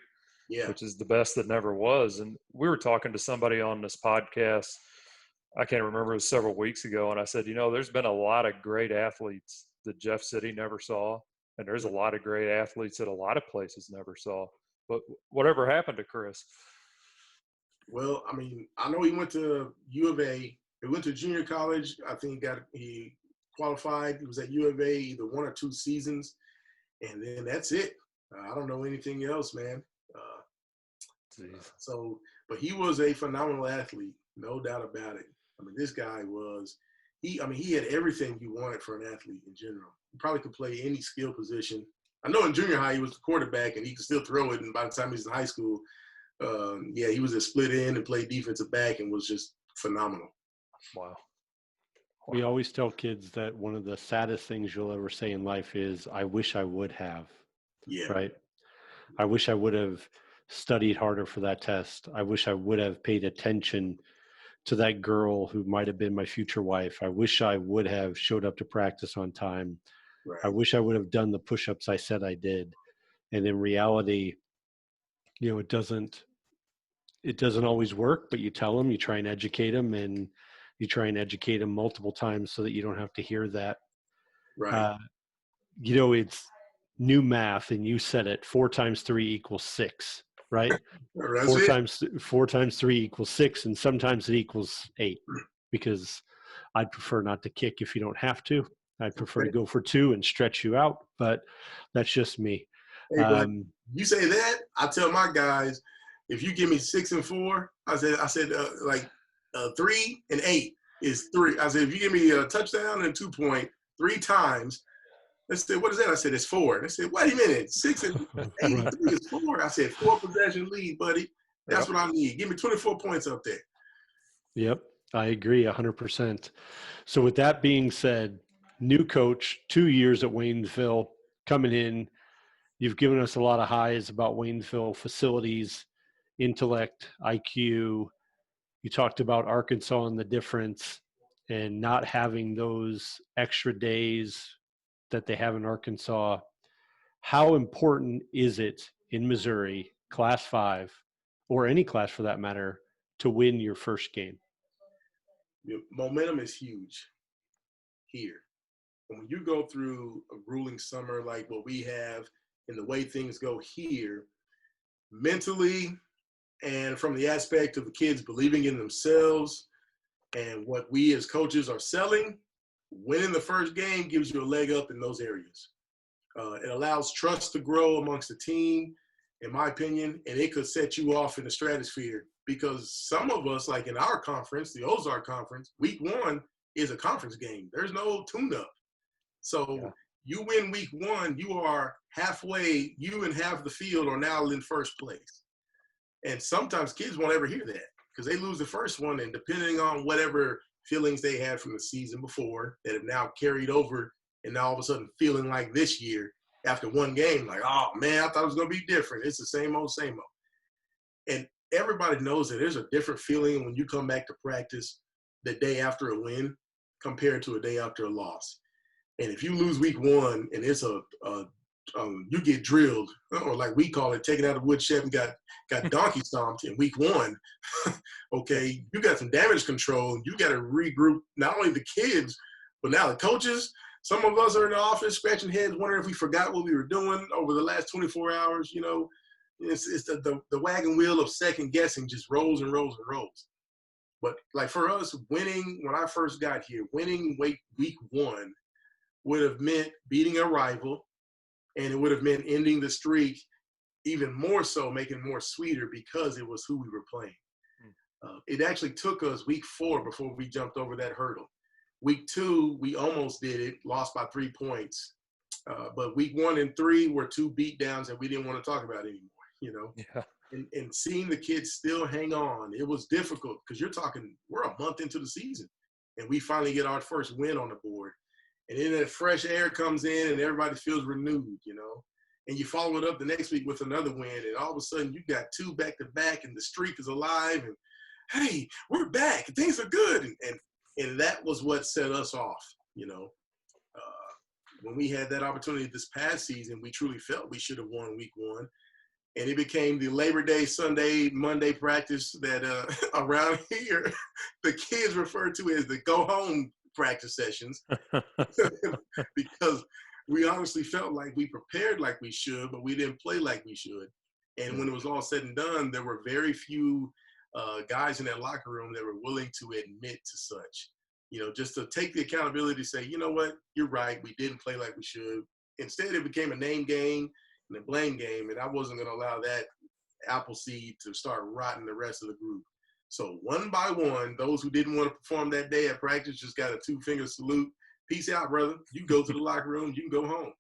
[SPEAKER 3] which is the best that never was. And we were talking to somebody on this podcast, I can't remember, it was several weeks ago, and I said, there's been a lot of great athletes that Jeff City never saw, and there's a lot of great athletes that a lot of places never saw. But whatever happened to Chris?
[SPEAKER 2] Well, I mean, I know he went to U of A. He went to junior college. I think he qualified. He was at U of A either 1 or 2 seasons, and then that's it. I don't know anything else, man. But he was a phenomenal athlete, no doubt about it. I mean, this guy was – he had everything you wanted for an athlete in general. He probably could play any skill position. I know in junior high he was the quarterback, and he could still throw it, and by the time he was in high school, he was a split end and played defensive back and was just phenomenal.
[SPEAKER 3] Wow.
[SPEAKER 1] We always tell kids that one of the saddest things you'll ever say in life is, I wish I would have.
[SPEAKER 2] Yeah.
[SPEAKER 1] Right? I wish I would have studied harder for that test. I wish I would have paid attention to that girl who might have been my future wife. I wish I would have showed up to practice on time.
[SPEAKER 2] Right.
[SPEAKER 1] I wish I would have done the push-ups I said I did. And in reality, it doesn't always work, but you tell them, you try and educate them, and you try and educate them multiple times so that you don't have to hear that.
[SPEAKER 2] Right.
[SPEAKER 1] It's new math, and you said it, 4 times 3 equals 6, right? 4 times 3 equals 6, and sometimes it equals 8, because I'd prefer not to kick if you don't have to. I'd prefer to go for 2 and stretch you out, but that's just me.
[SPEAKER 2] Hey, but you say that, I tell my guys, if you give me 6 and 4, I said 3 and 8 is 3. I said, if you give me a touchdown and 2 point 3 times, they said, what is that? I said, it's 4. They said, wait a minute, 6 and 8 and 3 is 4. I said, 4 possession lead, buddy. That's what I need. Give me 24 points up there.
[SPEAKER 1] Yep, I agree 100%. So with that being said, new coach, 2 years at Waynesville, coming in. You've given us a lot of highs about Waynesville facilities, intellect, IQ. You talked about Arkansas and the difference, and not having those extra days that they have in Arkansas. How important is it in Missouri, Class 5, or any class for that matter, to win your first game?
[SPEAKER 2] Momentum is huge here. And when you go through a grueling summer like what we have and the way things go here, mentally and from the aspect of the kids believing in themselves and what we as coaches are selling, winning the first game gives you a leg up in those areas. It allows trust to grow amongst the team, in my opinion, and it could set you off in the stratosphere because some of us, like in our conference, the Ozark Conference, week 1 is a conference game. There's no tune-up. So you win week 1, you are halfway, you and half the field are now in first place. And sometimes kids won't ever hear that because they lose the first one, and depending on whatever feelings they had from the season before that have now carried over and now all of a sudden feeling like this year after one game, like, oh, man, I thought it was going to be different. It's the same old, same old. And everybody knows that there's a different feeling when you come back to practice the day after a win compared to a day after a loss. And if you lose week 1 and it's you get drilled, or like we call it, taken out of the woodshed and got donkey stomped in week 1, okay, you got some damage control. You got to regroup not only the kids, but now the coaches. Some of us are in the office scratching heads, wondering if we forgot what we were doing over the last 24 hours. It's the wagon wheel of second guessing just rolls and rolls and rolls. But like for us, winning, when I first got here, winning week 1 would have meant beating a rival, and it would have meant ending the streak even more so, making it more sweeter because it was who we were playing. It actually took us week 4 before we jumped over that hurdle. Week 2, we almost did it, lost by 3 points. But week 1 and 3 were 2 beatdowns that we didn't want to talk about anymore,
[SPEAKER 3] Yeah.
[SPEAKER 2] And seeing the kids still hang on, it was difficult because we're a month into the season. and we finally get our first win on the board. And then that fresh air comes in and everybody feels renewed, you know. And you follow it up the next week with another win, and all of a sudden you got 2 back-to-back, and the streak is alive, and hey, we're back, things are good. And that was what set us off, you know. When we had that opportunity this past season, we truly felt we should have won week 1. And it became the Labor Day, Sunday, Monday practice that around here, the kids refer to as the go-home practice sessions because we honestly felt like we prepared like we should, but we didn't play like we should. And when it was all said and done, there were very few guys in that locker room that were willing to admit to such. You know, just to take the accountability to say, you know what, you're right, we didn't play like we should. Instead, it became a name game and a blame game, and I wasn't going to allow that apple seed to start rotting the rest of the group. So one by one, those who didn't want to perform that day at practice just got a 2-finger salute. Peace out, brother. You can go to the locker room. You can go home,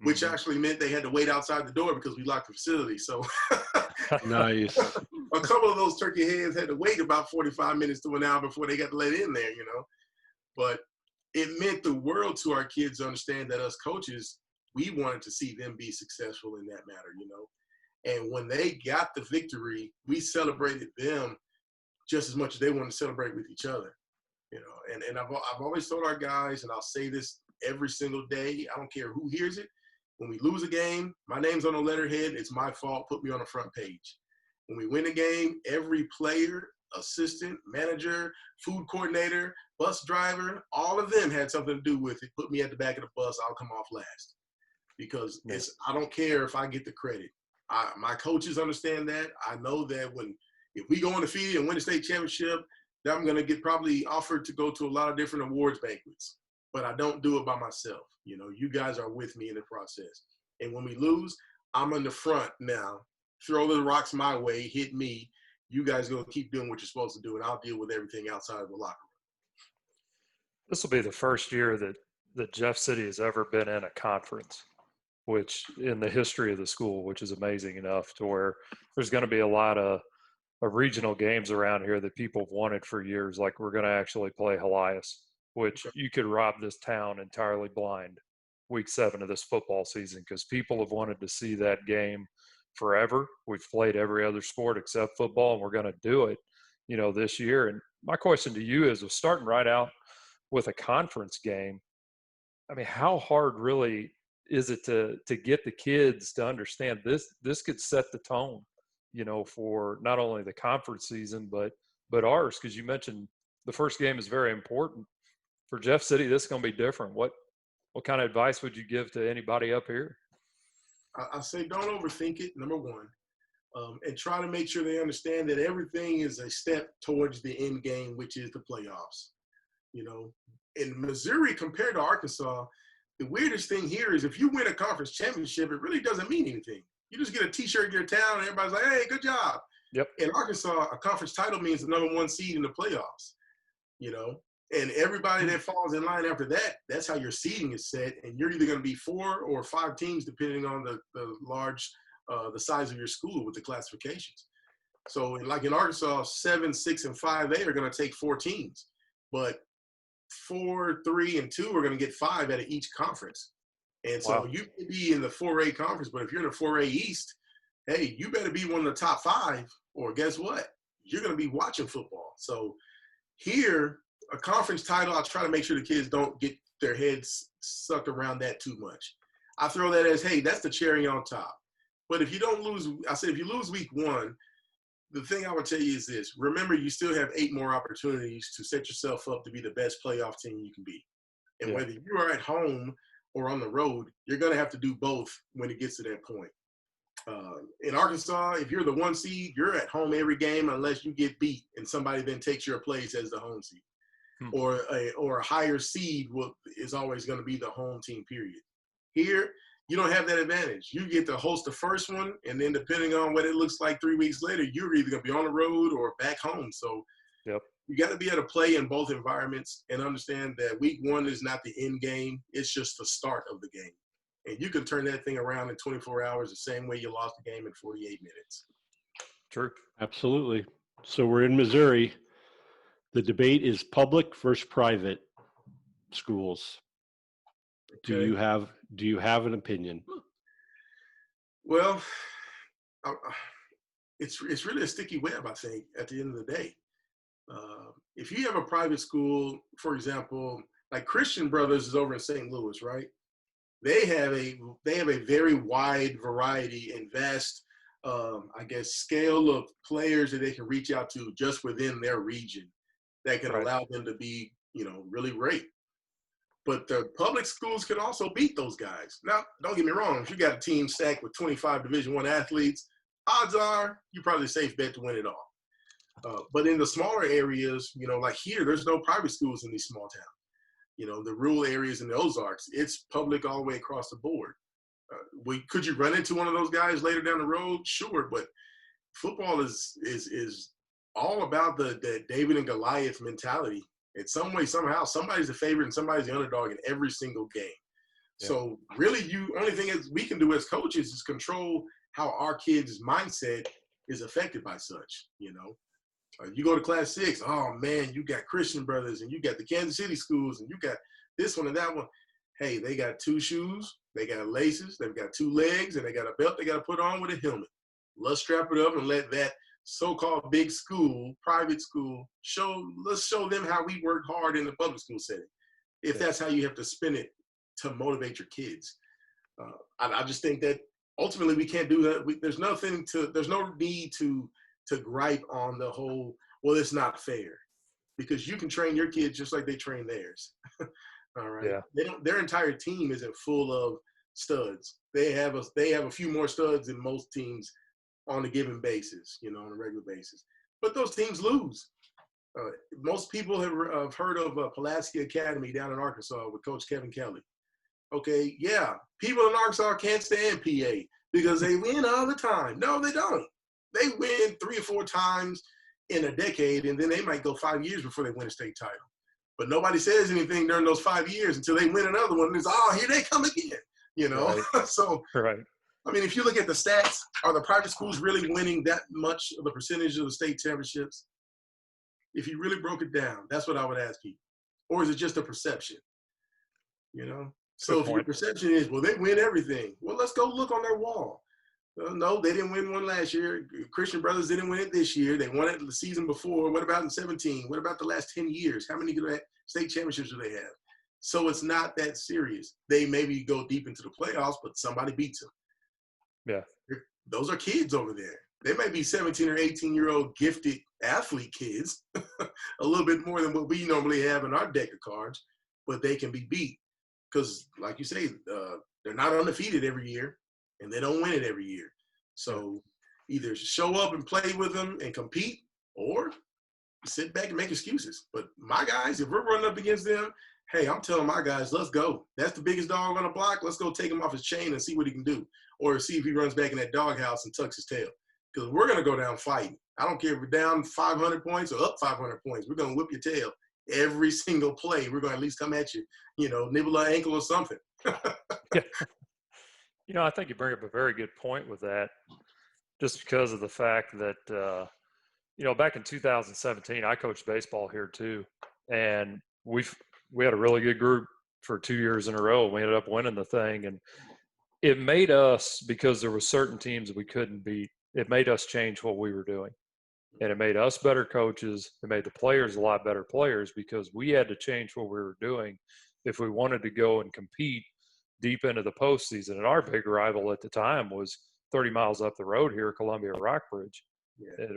[SPEAKER 2] which actually meant they had to wait outside the door because we locked the facility. So
[SPEAKER 1] Nice.
[SPEAKER 2] A couple of those turkey heads had to wait about 45 minutes to an hour before they got to let in there, you know. But it meant the world to our kids to understand that us coaches, we wanted to see them be successful in that matter, you know. And when they got the victory, we celebrated them just as much as they wanted to celebrate with each other, you know. And I've always told our guys, and I'll say this every single day, I don't care who hears it, when we lose a game, my name's on the letterhead, it's my fault, put me on the front page. When we win a game, every player, assistant, manager, food coordinator, bus driver, all of them had something to do with it. Put me at the back of the bus, I'll come off last. Because I don't care if I get the credit. My coaches understand that. I know that if we go undefeated and win the state championship, then I'm going to get probably offered to go to a lot of different awards banquets. But I don't do it by myself. You know, you guys are with me in the process. And when we lose, I'm in the front now. Throw the rocks my way, hit me. You guys go keep doing what you're supposed to do, and I'll deal with everything outside of the locker room.
[SPEAKER 3] This will be the first year that Jeff City has ever been in a conference, which in the history of the school, which is amazing enough to where there's going to be a lot of regional games around here that people have wanted for years. Like we're going to actually play Elias, which you could rob this town entirely blind week 7 of this football season because people have wanted to see that game forever. We've played every other sport except football, and we're going to do it, you know, this year. And my question to you is, starting right out with a conference game, I mean, how hard really is it to get the kids to understand this could set the tone, you know, for not only the conference season, but ours? Because you mentioned the first game is very important. For Jeff City, this is going to be different. What kind of advice would you give to anybody up here?
[SPEAKER 2] I say don't overthink it, number one, and try to make sure they understand that everything is a step towards the end game, which is the playoffs. You know, in Missouri compared to Arkansas, the weirdest thing here is if you win a conference championship, it really doesn't mean anything. You just get a T-shirt in your town, and everybody's like, hey, good job.
[SPEAKER 3] Yep.
[SPEAKER 2] In Arkansas, a conference title means the number 1 seed in the playoffs, you know. And everybody that falls in line after that, that's how your seeding is set. And you're either going to be 4 or 5 teams, depending on the size of your school with the classifications. So like in Arkansas, 7, 6, and 5A are going to take 4 teams. But 4, 3, and 2 are going to get 5 out of each conference. And so you may be in the 4A conference, but if you're in the 4A East, hey, you better be one of the top 5, or guess what? You're going to be watching football. So here, a conference title, I try to make sure the kids don't get their heads sucked around that too much. I throw that as, hey, that's the cherry on top. But if you don't lose, I said if you lose week 1, the thing I would tell you is this. Remember, you still have 8 more opportunities to set yourself up to be the best playoff team you can be. And whether you are at home or on the road, you're going to have to do both when it gets to that point. In Arkansas, if you're the 1 seed, you're at home every game unless you get beat and somebody then takes your place as the home seed. Or a higher seed is always going to be the home team, period. Here, you don't have that advantage. You get to host the first one, and then depending on what it looks like 3 weeks later, you're either going to be on the road or back home. So you got to be able to play in both environments and understand that week 1 is not the end game. It's just the start of the game. And you can turn that thing around in 24 hours the same way you lost the game in 48 minutes.
[SPEAKER 3] True.
[SPEAKER 1] Absolutely. So we're in Missouri. The debate is public versus private schools. Do
[SPEAKER 2] Okay.
[SPEAKER 1] you have an opinion?
[SPEAKER 2] Well, I- it's really a sticky web, I think, at the end of the day. If you have a private school, for example, like Christian Brothers is over in St. Louis, right? They have a very wide variety and vast, I guess, scale of players that they can reach out to just within their region that can
[SPEAKER 3] Right.
[SPEAKER 2] allow them to be, really great. But the public schools can also beat those guys. Now, don't get me wrong. If you got a team stacked with 25 Division I athletes, odds are you're probably a safe bet to win it all. But in the smaller areas, like here, there's no private schools in these small towns. The rural areas in the Ozarks, it's public all the way across the board. Could you run into one of those guys later down the road? Sure, but football is all about the David and Goliath mentality. In some way, somehow, somebody's the favorite and somebody's the underdog in every single game.
[SPEAKER 3] Yeah.
[SPEAKER 2] So really, only thing is we can do as coaches is control how our kids' mindset is affected by such. You go to Class 6, oh man, you got Christian Brothers and you got the Kansas City schools and you got this one and that one. Hey, they got 2 shoes, they got laces, they've got 2 legs, and they got a belt they got to put on with a helmet. Let's strap it up and let that so-called big school, private school, let's show them how we work hard in the public school setting. If that's how you have to spin it to motivate your kids. I just think that ultimately we can't do that. There's no need to gripe on the whole, well, it's not fair, because you can train your kids just like they train theirs. All right. Yeah. Their entire team isn't full of studs. They have a few more studs than most teams on a given basis, on a regular basis. But those teams lose. Most people have heard of Pulaski Academy down in Arkansas with Coach Kevin Kelly. Okay, yeah, people in Arkansas can't stand PA because they win all the time. No, they don't. They win 3 or 4 times in a decade, and then they might go 5 years before they win a state title. But nobody says anything during those 5 years until they win another one. And it's, here they come again, Right. So,
[SPEAKER 3] right.
[SPEAKER 2] I mean, if you look at the stats, are the private schools really winning that much of the percentage of the state championships? If you really broke it down, that's what I would ask you. Or is it just a perception? So if your perception is, well, they win everything. Well, let's go look on their wall. No, they didn't win one last year. Christian Brothers didn't win it this year. They won it the season before. What about in 17? What about the last 10 years? How many state championships do they have? So it's not that serious. They maybe go deep into the playoffs, but somebody beats them.
[SPEAKER 3] Yeah.
[SPEAKER 2] Those are kids over there. They may be 17 or 18-year-old gifted athlete kids, a little bit more than what we normally have in our deck of cards, but they can be beat. Because, like you say, they're not undefeated every year, and they don't win it every year. So either show up and play with them and compete, or sit back and make excuses. But my guys, if we're running up against them, hey, I'm telling my guys, let's go. That's the biggest dog on the block. Let's go take him off his chain and see what he can do. Or see if he runs back in that doghouse and tucks his tail. Because we're going to go down fighting. I don't care if we're down 500 points or up 500 points. We're going to whip your tail every single play. We're going to at least come at you, nibble an ankle or something.
[SPEAKER 3] Yeah. I think you bring up a very good point with that, just because of the fact that, back in 2017, I coached baseball here too. And we had a really good group for 2 years in a row. We ended up winning the thing. And it made us, because there were certain teams that we couldn't beat, it made us change what we were doing. And it made us better coaches. It made the players a lot better players, because we had to change what we were doing if we wanted to go and compete deep into the postseason. And our big rival at the time was 30 miles up the road here, Columbia Rockbridge,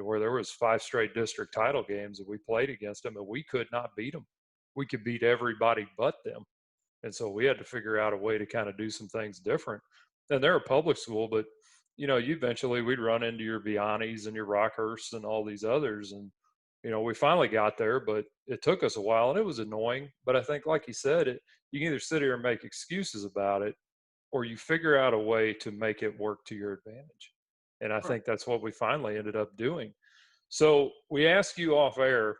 [SPEAKER 3] where there was 5 straight district title games that we played against them, and we could not beat them. We could beat everybody but them. And so we had to figure out a way to kind of do some things different. And they're a public school, but eventually we'd run into your Viannis and your Rockhursts and all these others. And, we finally got there, but it took us a while and it was annoying. But I think, like you said, you can either sit here and make excuses about it, or you figure out a way to make it work to your advantage. And I think that's what we finally ended up doing. So we ask you off air,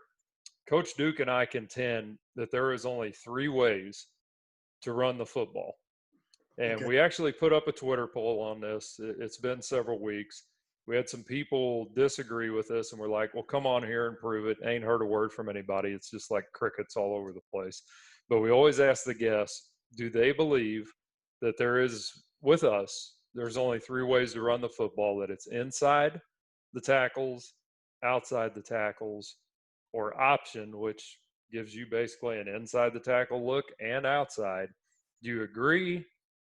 [SPEAKER 3] Coach Duke and I contend that there is only 3 ways to run the football. And we actually put up a Twitter poll on this. It's been several weeks. We had some people disagree with us, and we're like, well, come on here and prove it. Ain't heard a word from anybody. It's just like crickets all over the place. But we always ask the guests, do they believe that with us, there's only 3 ways to run the football, that it's inside the tackles, outside the tackles, or option, which gives you basically an inside the tackle look and outside. Do you agree,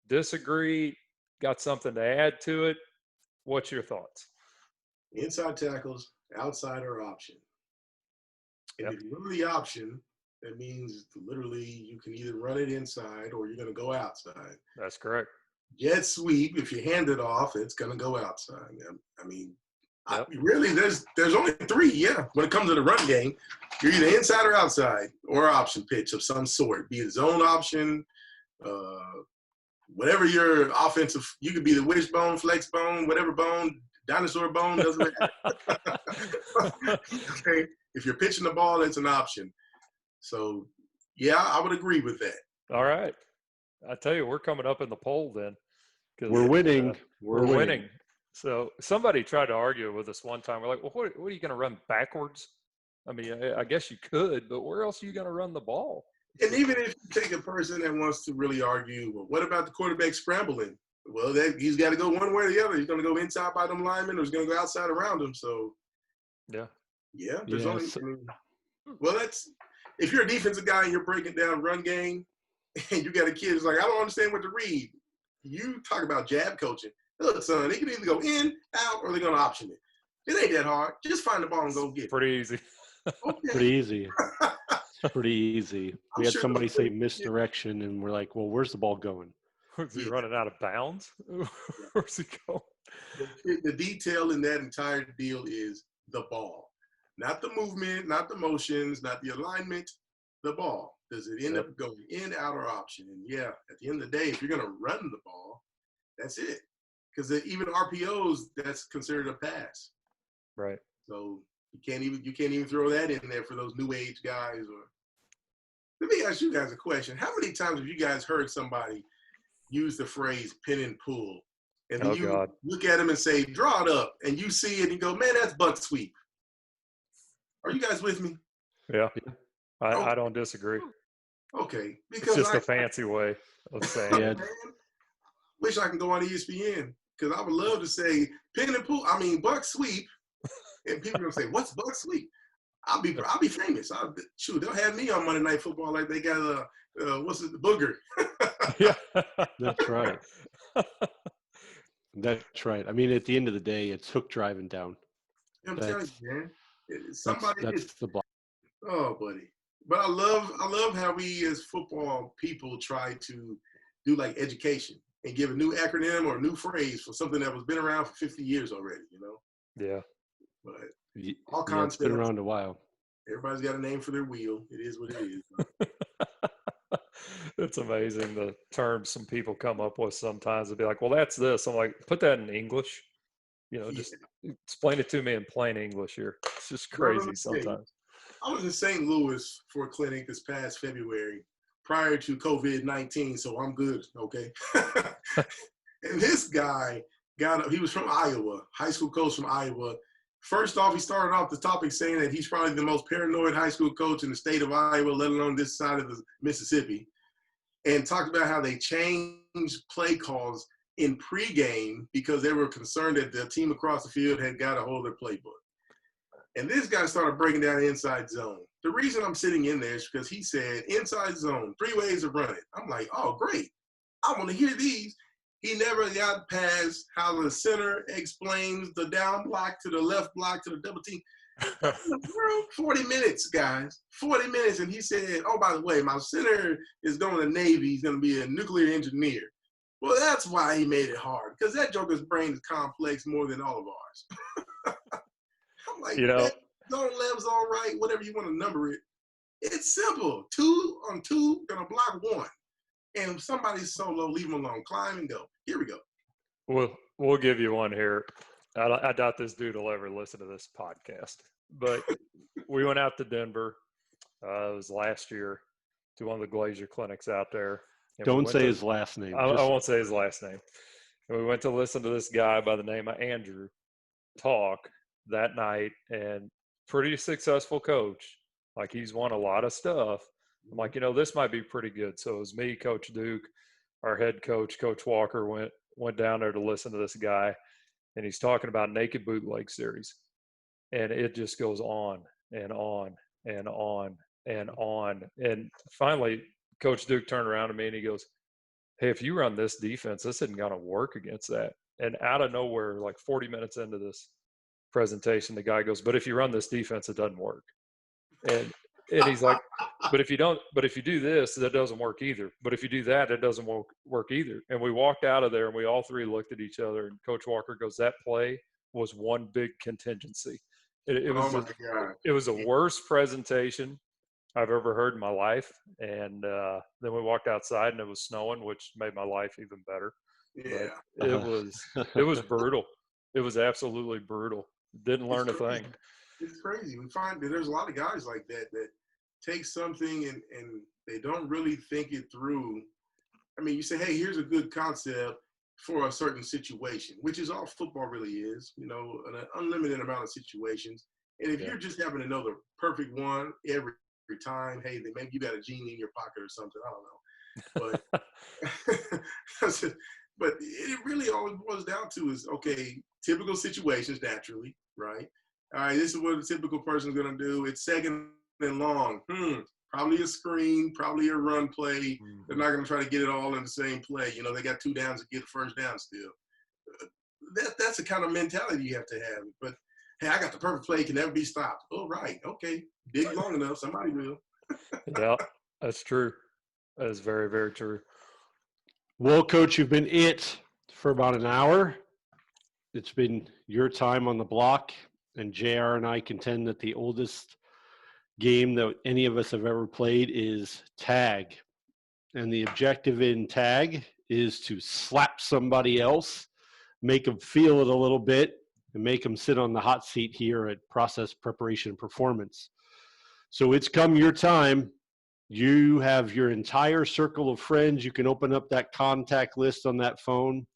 [SPEAKER 3] disagree, got something to add to it? What's your thoughts?
[SPEAKER 2] Inside tackles, outside or option. And
[SPEAKER 3] Yep.
[SPEAKER 2] if you run the option, that means literally you can either run it inside or you're going to go outside.
[SPEAKER 3] That's correct.
[SPEAKER 2] Jet sweep, if you hand it off, it's going to go outside. I mean,
[SPEAKER 3] Yep.
[SPEAKER 2] really, there's only 3, yeah. When it comes to the run game, you're either inside or outside, or option pitch of some sort, be it zone option, whatever your offensive, you could be the wishbone, flex bone, whatever bone, dinosaur bone, doesn't matter. Okay, if you're pitching the ball, it's an option. So, yeah, I would agree with that.
[SPEAKER 3] All right. I tell you, we're coming up in the poll then.
[SPEAKER 1] We're winning.
[SPEAKER 3] We're winning. So somebody tried to argue with us one time. We're like, well, what are you going to run backwards? I mean, I guess you could, but where else are you going to run the ball?
[SPEAKER 2] And even if you take a person that wants to really argue, well, what about the quarterback scrambling? Well, he's got to go one way or the other. He's going to go inside by them linemen, or he's going to go outside around them. So,
[SPEAKER 3] yeah,
[SPEAKER 2] there's only. Well, if you're a defensive guy and you're breaking down run game, and you got a kid who's like, I don't understand what to read. You talk about jab coaching. Look, son, they can either go in, out, or they're going to option it. It ain't that hard. Just find the ball and go get it.
[SPEAKER 3] Pretty easy.
[SPEAKER 2] Okay.
[SPEAKER 1] Pretty easzy. Pretty easy. We had somebody say misdirection, and we're like, well, where's the ball going?
[SPEAKER 3] Is he running out of bounds? Where's he going?
[SPEAKER 2] The detail in that entire deal is the ball. Not the movement, not the motions, not the alignment, the ball. Does it end up going in, out, or option? And yeah, at the end of the day, if you're going to run the ball, that's it. Because even RPOs, that's considered a pass.
[SPEAKER 3] Right.
[SPEAKER 2] So you can't even throw that in there for those new age guys. Or let me ask you guys a question. How many times have you guys heard somebody use the phrase pin and pull? And then look at them and say, draw it up. And you see it and you go, man, that's butt sweep. Are you guys with me?
[SPEAKER 3] Yeah. I don't disagree.
[SPEAKER 2] Okay. Because
[SPEAKER 3] it's just a fancy way of saying it.
[SPEAKER 2] Man, wish I could go on ESPN, because I would love to say pin and pull. I mean, buck sweep. And people will say, what's buck sweep? I'll be famous. They'll have me on Monday Night Football like they got the booger.
[SPEAKER 1] Yeah, that's right. That's right. I mean, at the end of the day, it's hook driving down.
[SPEAKER 2] I'm telling you, man.
[SPEAKER 1] That's the block.
[SPEAKER 2] Oh, buddy. But I love how we as football people try to do like education and give a new acronym or a new phrase for something that was been around for 50 years already,
[SPEAKER 3] Yeah.
[SPEAKER 2] But
[SPEAKER 1] all concepts, it's been around a while.
[SPEAKER 2] Everybody's got a name for their wheel. It is what it is.
[SPEAKER 3] It's amazing the terms some people come up with sometimes. They'll be like, well, that's this. I'm like, put that in English. Just explain it to me in plain English here. It's just crazy sometimes.
[SPEAKER 2] I was in St. Louis for a clinic this past February prior to COVID-19, so I'm good, okay? And this guy he was from Iowa, high school coach from Iowa. First off, he started off the topic saying that he's probably the most paranoid high school coach in the state of Iowa, let alone this side of the Mississippi, and talked about how they changed play calls in pregame because they were concerned that the team across the field had got a hold of their playbook. And this guy started breaking down inside zone. The reason I'm sitting in there is because he said, inside zone, 3 ways to run it. I'm like, oh, great. I want to hear these. He never got past how the center explains the down block to the left block to the double team. 40 minutes, guys. 40 minutes. And he said, oh, by the way, my center is going to the Navy. He's going to be a nuclear engineer. Well, that's why he made it hard, because that joker's brain is complex more than all of ours. I'm like, zone left, zone right, whatever you want to number it. It's simple. 2 on 2, going to block 1. And if somebody's solo, leave them alone. Climb and go. Here we go.
[SPEAKER 3] We'll give you one here. I doubt this dude will ever listen to this podcast. But we went out to Denver. It was last year to one of the Glazier clinics out there.
[SPEAKER 1] Don't say his last name.
[SPEAKER 3] I won't say his last name. And we went to listen to this guy by the name of Andrew. talk that night, and pretty successful coach. Like, he's won a lot of stuff. I'm like, this might be pretty good. So it was me, Coach Duke, our head coach, Coach Walker, went down there to listen to this guy, and he's talking about naked bootleg series. And it just goes on and on and on and on. And finally, Coach Duke turned around to me and he goes, "Hey, if you run this defense, this isn't going to work against that." And out of nowhere, like 40 minutes into this presentation, the guy goes, "But if you run this defense, it doesn't work." And he's like, but if you do this, that doesn't work either. But if you do that, it doesn't work either. And we walked out of there and we all three looked at each other, and Coach Walker goes, "That play was one big contingency." It was
[SPEAKER 2] Oh my God.
[SPEAKER 3] it was the worst presentation I've ever heard in my life. And then we walked outside and it was snowing, which made my life even better.
[SPEAKER 2] Yeah.
[SPEAKER 3] But it was brutal. It was absolutely brutal. Didn't learn a thing.
[SPEAKER 2] It's crazy. We find that there's a lot of guys like that take something and they don't really think it through. I mean, you say, hey, here's a good concept for a certain situation, which is all football really is, an unlimited amount of situations. And if you're just having to know the perfect one every time, hey, then maybe you got a genie in your pocket or something. I don't know. But it really all it boils down to is, okay, typical situations naturally, right? All right, this is what a typical person's going to do. It's second and long. Probably a screen, probably a run play. They're not going to try to get it all in the same play. They got 2 downs to get the first down still. That's the kind of mentality you have to have. But, hey, I got the perfect play, can never be stopped. Oh, right. Okay. Dig long enough, somebody will.
[SPEAKER 3] Yeah, that's true. That is very, very true.
[SPEAKER 1] Well, Coach, you've been it for about an hour. It's been your time on the block, and JR and I contend that the oldest game that any of us have ever played is tag. And the objective in tag is to slap somebody else, make them feel it a little bit, and make them sit on the hot seat here at Process Preparation Performance. So it's come your time. You have your entire circle of friends. You can open up that contact list on that phone.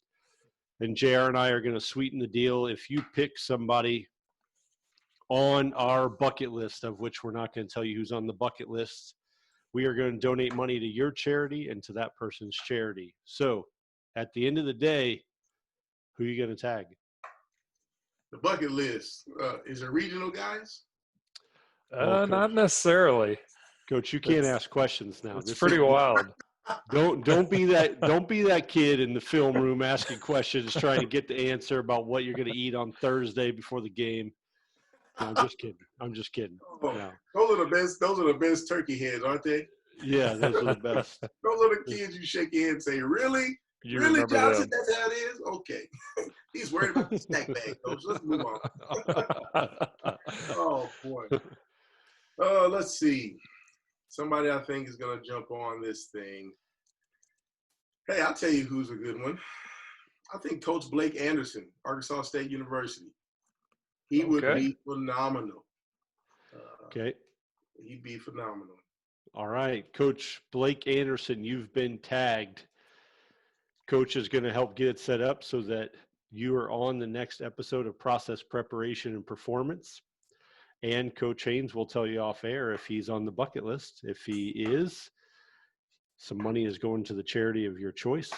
[SPEAKER 1] And JR and I are going to sweeten the deal. If you pick somebody on our bucket list, of which we're not going to tell you who's on the bucket list, we are going to donate money to your charity and to that person's charity. So at the end of the day, who are you going to tag?
[SPEAKER 2] The bucket list. Is it regional guys?
[SPEAKER 3] Not necessarily.
[SPEAKER 1] Coach, you can't ask questions now.
[SPEAKER 3] It's pretty wild.
[SPEAKER 1] Don't be that kid in the film room asking questions, trying to get the answer about what you're going to eat on Thursday before the game. No, I'm just kidding.
[SPEAKER 2] Oh,
[SPEAKER 1] no.
[SPEAKER 2] Those are the best turkey heads, aren't they?
[SPEAKER 1] Yeah, those are the best.
[SPEAKER 2] Those are the kids you shake your head and say, "Really?
[SPEAKER 3] You
[SPEAKER 2] Really, Johnson?
[SPEAKER 3] them.
[SPEAKER 2] That's how it is." Okay. He's worried about the snack bag, Coach. Let's move on. Oh boy. Let's see. Somebody I think is going to jump on this thing. Hey, I'll tell you who's a good one. I think Coach Blake Anderson, Arkansas State University. He would be phenomenal.
[SPEAKER 1] Okay.
[SPEAKER 2] He'd be phenomenal.
[SPEAKER 1] All right. Coach Blake Anderson, you've been tagged. Coach is going to help get it set up so that you are on the next episode of Process Preparation and Performance. And Coach Haynes will tell you off air if he's on the bucket list. If he is, some money is going to the charity of your choice.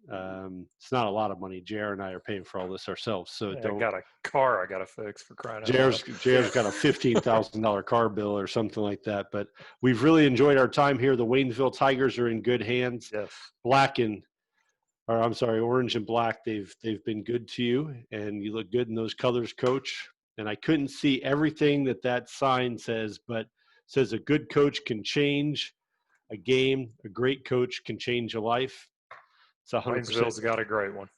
[SPEAKER 1] It's not a lot of money. JR and I are paying for all this ourselves. So
[SPEAKER 3] I got a car I got to fix, for crying out loud.
[SPEAKER 1] JR's got a $15,000 car bill or something like that. But we've really enjoyed our time here. The Waynesville Tigers are in good hands.
[SPEAKER 3] Yes.
[SPEAKER 1] Orange and black. They've been good to you, and you look good in those colors, Coach. And I couldn't see everything that sign says, but it says a good coach can change a game. A great coach can change a life. It's 100%.
[SPEAKER 3] Waynesville's got a great one.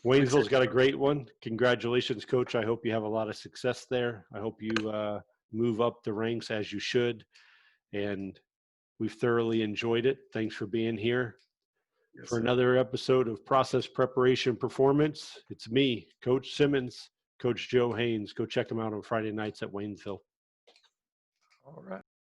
[SPEAKER 1] Waynesville's got a great one. Congratulations, Coach. I hope you have a lot of success there. I hope you move up the ranks as you should. And we've thoroughly enjoyed it. Thanks for being here.
[SPEAKER 2] Yes,
[SPEAKER 1] for
[SPEAKER 2] sir.
[SPEAKER 1] Another episode of Process Preparation Performance. It's me, Coach Simmons, Coach Joe Haynes. Go check them out on Friday nights at Waynesville.
[SPEAKER 3] All right.